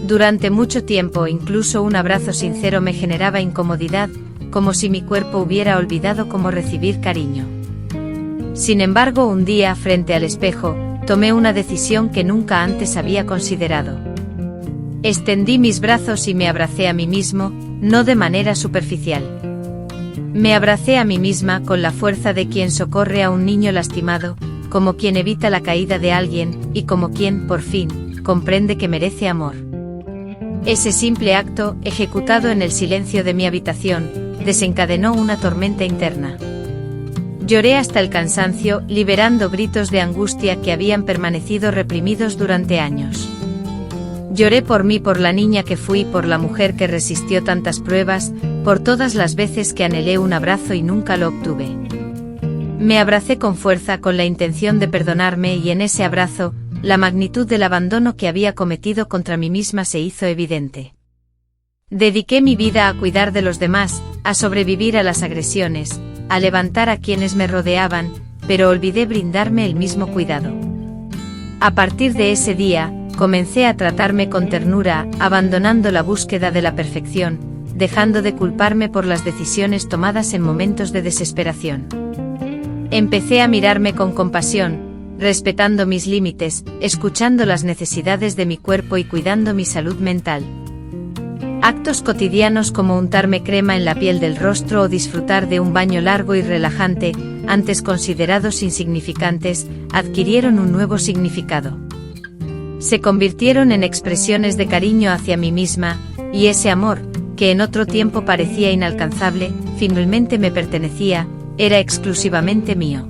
Durante mucho tiempo incluso un abrazo sincero me generaba incomodidad, como si mi cuerpo hubiera olvidado cómo recibir cariño. Sin embargo, un día, frente al espejo, tomé una decisión que nunca antes había considerado. Extendí mis brazos y me abracé a mí mismo, no de manera superficial. Me abracé a mí misma con la fuerza de quien socorre a un niño lastimado, como quien evita la caída de alguien, y como quien, por fin, comprende que merece amor. Ese simple acto, ejecutado en el silencio de mi habitación, desencadenó una tormenta interna. Lloré hasta el cansancio, liberando gritos de angustia que habían permanecido reprimidos durante años. Lloré por mí, por la niña que fui, por la mujer que resistió tantas pruebas, por todas las veces que anhelé un abrazo y nunca lo obtuve. Me abracé con fuerza con la intención de perdonarme y en ese abrazo, la magnitud del abandono que había cometido contra mí misma se hizo evidente. Dediqué mi vida a cuidar de los demás, a sobrevivir a las agresiones, a levantar a quienes me rodeaban, pero olvidé brindarme el mismo cuidado. A partir de ese día, comencé a tratarme con ternura, abandonando la búsqueda de la perfección, dejando de culparme por las decisiones tomadas en momentos de desesperación. Empecé a mirarme con compasión, respetando mis límites, escuchando las necesidades de mi cuerpo y cuidando mi salud mental. Actos cotidianos como untarme crema en la piel del rostro o disfrutar de un baño largo y relajante, antes considerados insignificantes, adquirieron un nuevo significado. Se convirtieron en expresiones de cariño hacia mí misma, y ese amor, que en otro tiempo parecía inalcanzable, finalmente me pertenecía, era exclusivamente mío.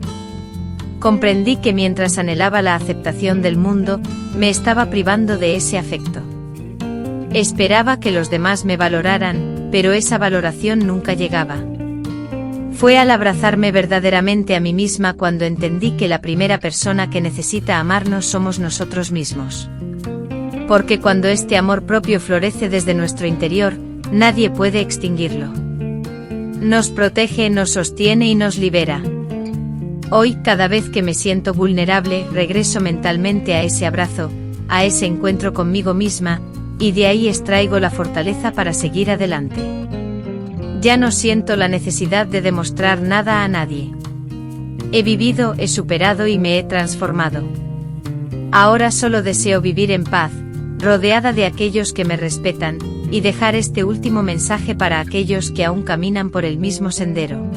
Comprendí que mientras anhelaba la aceptación del mundo, me estaba privando de ese afecto. Esperaba que los demás me valoraran, pero esa valoración nunca llegaba. Fue al abrazarme verdaderamente a mí misma cuando entendí que la primera persona que necesita amarnos somos nosotros mismos. Porque cuando este amor propio florece desde nuestro interior, nadie puede extinguirlo. Nos protege, nos sostiene y nos libera. Hoy, cada vez que me siento vulnerable, regreso mentalmente a ese abrazo, a ese encuentro conmigo misma, y de ahí extraigo la fortaleza para seguir adelante. Ya no siento la necesidad de demostrar nada a nadie. He vivido, he superado y me he transformado. Ahora solo deseo vivir en paz, rodeada de aquellos que me respetan, y dejar este último mensaje para aquellos que aún caminan por el mismo sendero.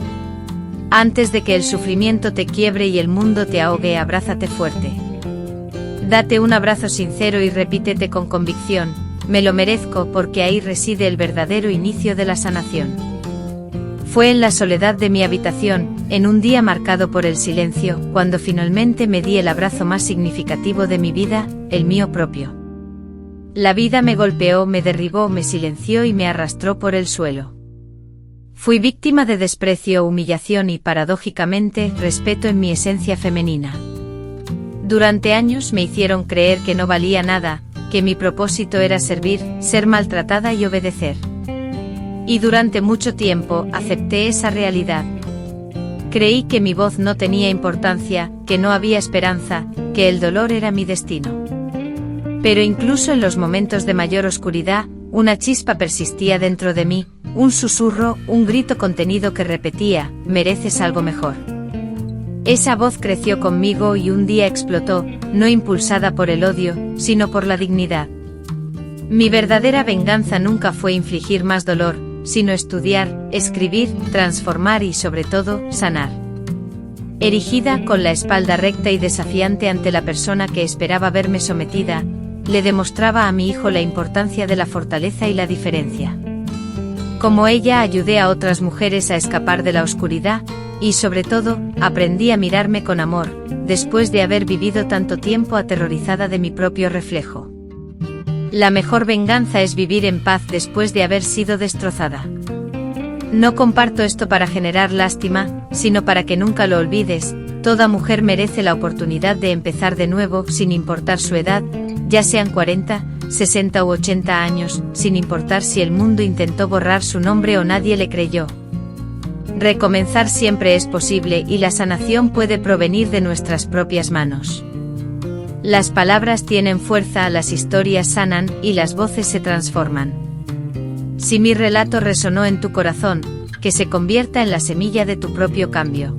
Antes de que el sufrimiento te quiebre y el mundo te ahogue, abrázate fuerte. Date un abrazo sincero y repítete con convicción: me lo merezco, porque ahí reside el verdadero inicio de la sanación. Fue en la soledad de mi habitación, en un día marcado por el silencio, cuando finalmente me di el abrazo más significativo de mi vida, el mío propio. La vida me golpeó, me derribó, me silenció y me arrastró por el suelo. Fui víctima de desprecio, humillación y, paradójicamente, respeto en mi esencia femenina. Durante años me hicieron creer que no valía nada, que mi propósito era servir, ser maltratada y obedecer. Y durante mucho tiempo acepté esa realidad. Creí que mi voz no tenía importancia, que no había esperanza, que el dolor era mi destino. Pero incluso en los momentos de mayor oscuridad, una chispa persistía dentro de mí, un susurro, un grito contenido que repetía: mereces algo mejor. Esa voz creció conmigo y un día explotó, no impulsada por el odio, sino por la dignidad. Mi verdadera venganza nunca fue infligir más dolor, sino estudiar, escribir, transformar y, sobre todo, sanar. Erigida, con la espalda recta y desafiante ante la persona que esperaba verme sometida, le demostraba a mi hijo la importancia de la fortaleza y la diferencia. Como ella, ayudé a otras mujeres a escapar de la oscuridad, y sobre todo, aprendí a mirarme con amor, después de haber vivido tanto tiempo aterrorizada de mi propio reflejo. La mejor venganza es vivir en paz después de haber sido destrozada. No comparto esto para generar lástima, sino para que nunca lo olvides: toda mujer merece la oportunidad de empezar de nuevo, sin importar su edad, ya sean 40, 60 u 80 años, sin importar si el mundo intentó borrar su nombre o nadie le creyó. Recomenzar siempre es posible y la sanación puede provenir de nuestras propias manos. Las palabras tienen fuerza, las historias sanan y las voces se transforman. Si mi relato resonó en tu corazón, que se convierta en la semilla de tu propio cambio.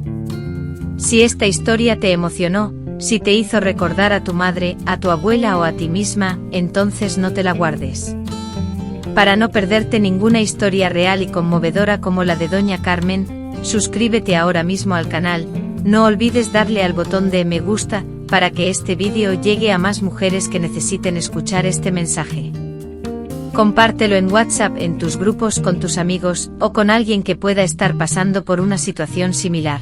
Si esta historia te emocionó, si te hizo recordar a tu madre, a tu abuela o a ti misma, entonces no te la guardes. Para no perderte ninguna historia real y conmovedora como la de Doña Carmen, suscríbete ahora mismo al canal, no olvides darle al botón de me gusta, para que este vídeo llegue a más mujeres que necesiten escuchar este mensaje. Compártelo en WhatsApp, en tus grupos, con tus amigos, o con alguien que pueda estar pasando por una situación similar.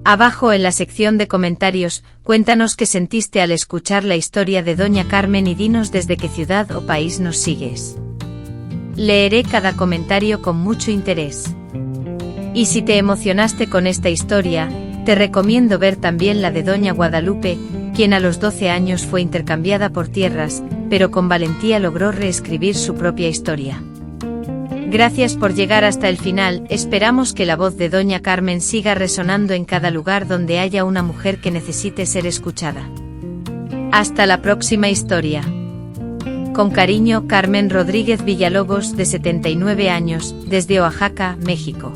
Abajo en la sección de comentarios, cuéntanos qué sentiste al escuchar la historia de Doña Carmen y dinos desde qué ciudad o país nos sigues. Leeré cada comentario con mucho interés. Y si te emocionaste con esta historia, te recomiendo ver también la de Doña Guadalupe, quien a los 12 años fue intercambiada por tierras, pero con valentía logró reescribir su propia historia. Gracias por llegar hasta el final, esperamos que la voz de Doña Carmen siga resonando en cada lugar donde haya una mujer que necesite ser escuchada. Hasta la próxima historia. Con cariño, Carmen Rodríguez Villalobos, de 79 años, desde Oaxaca, México.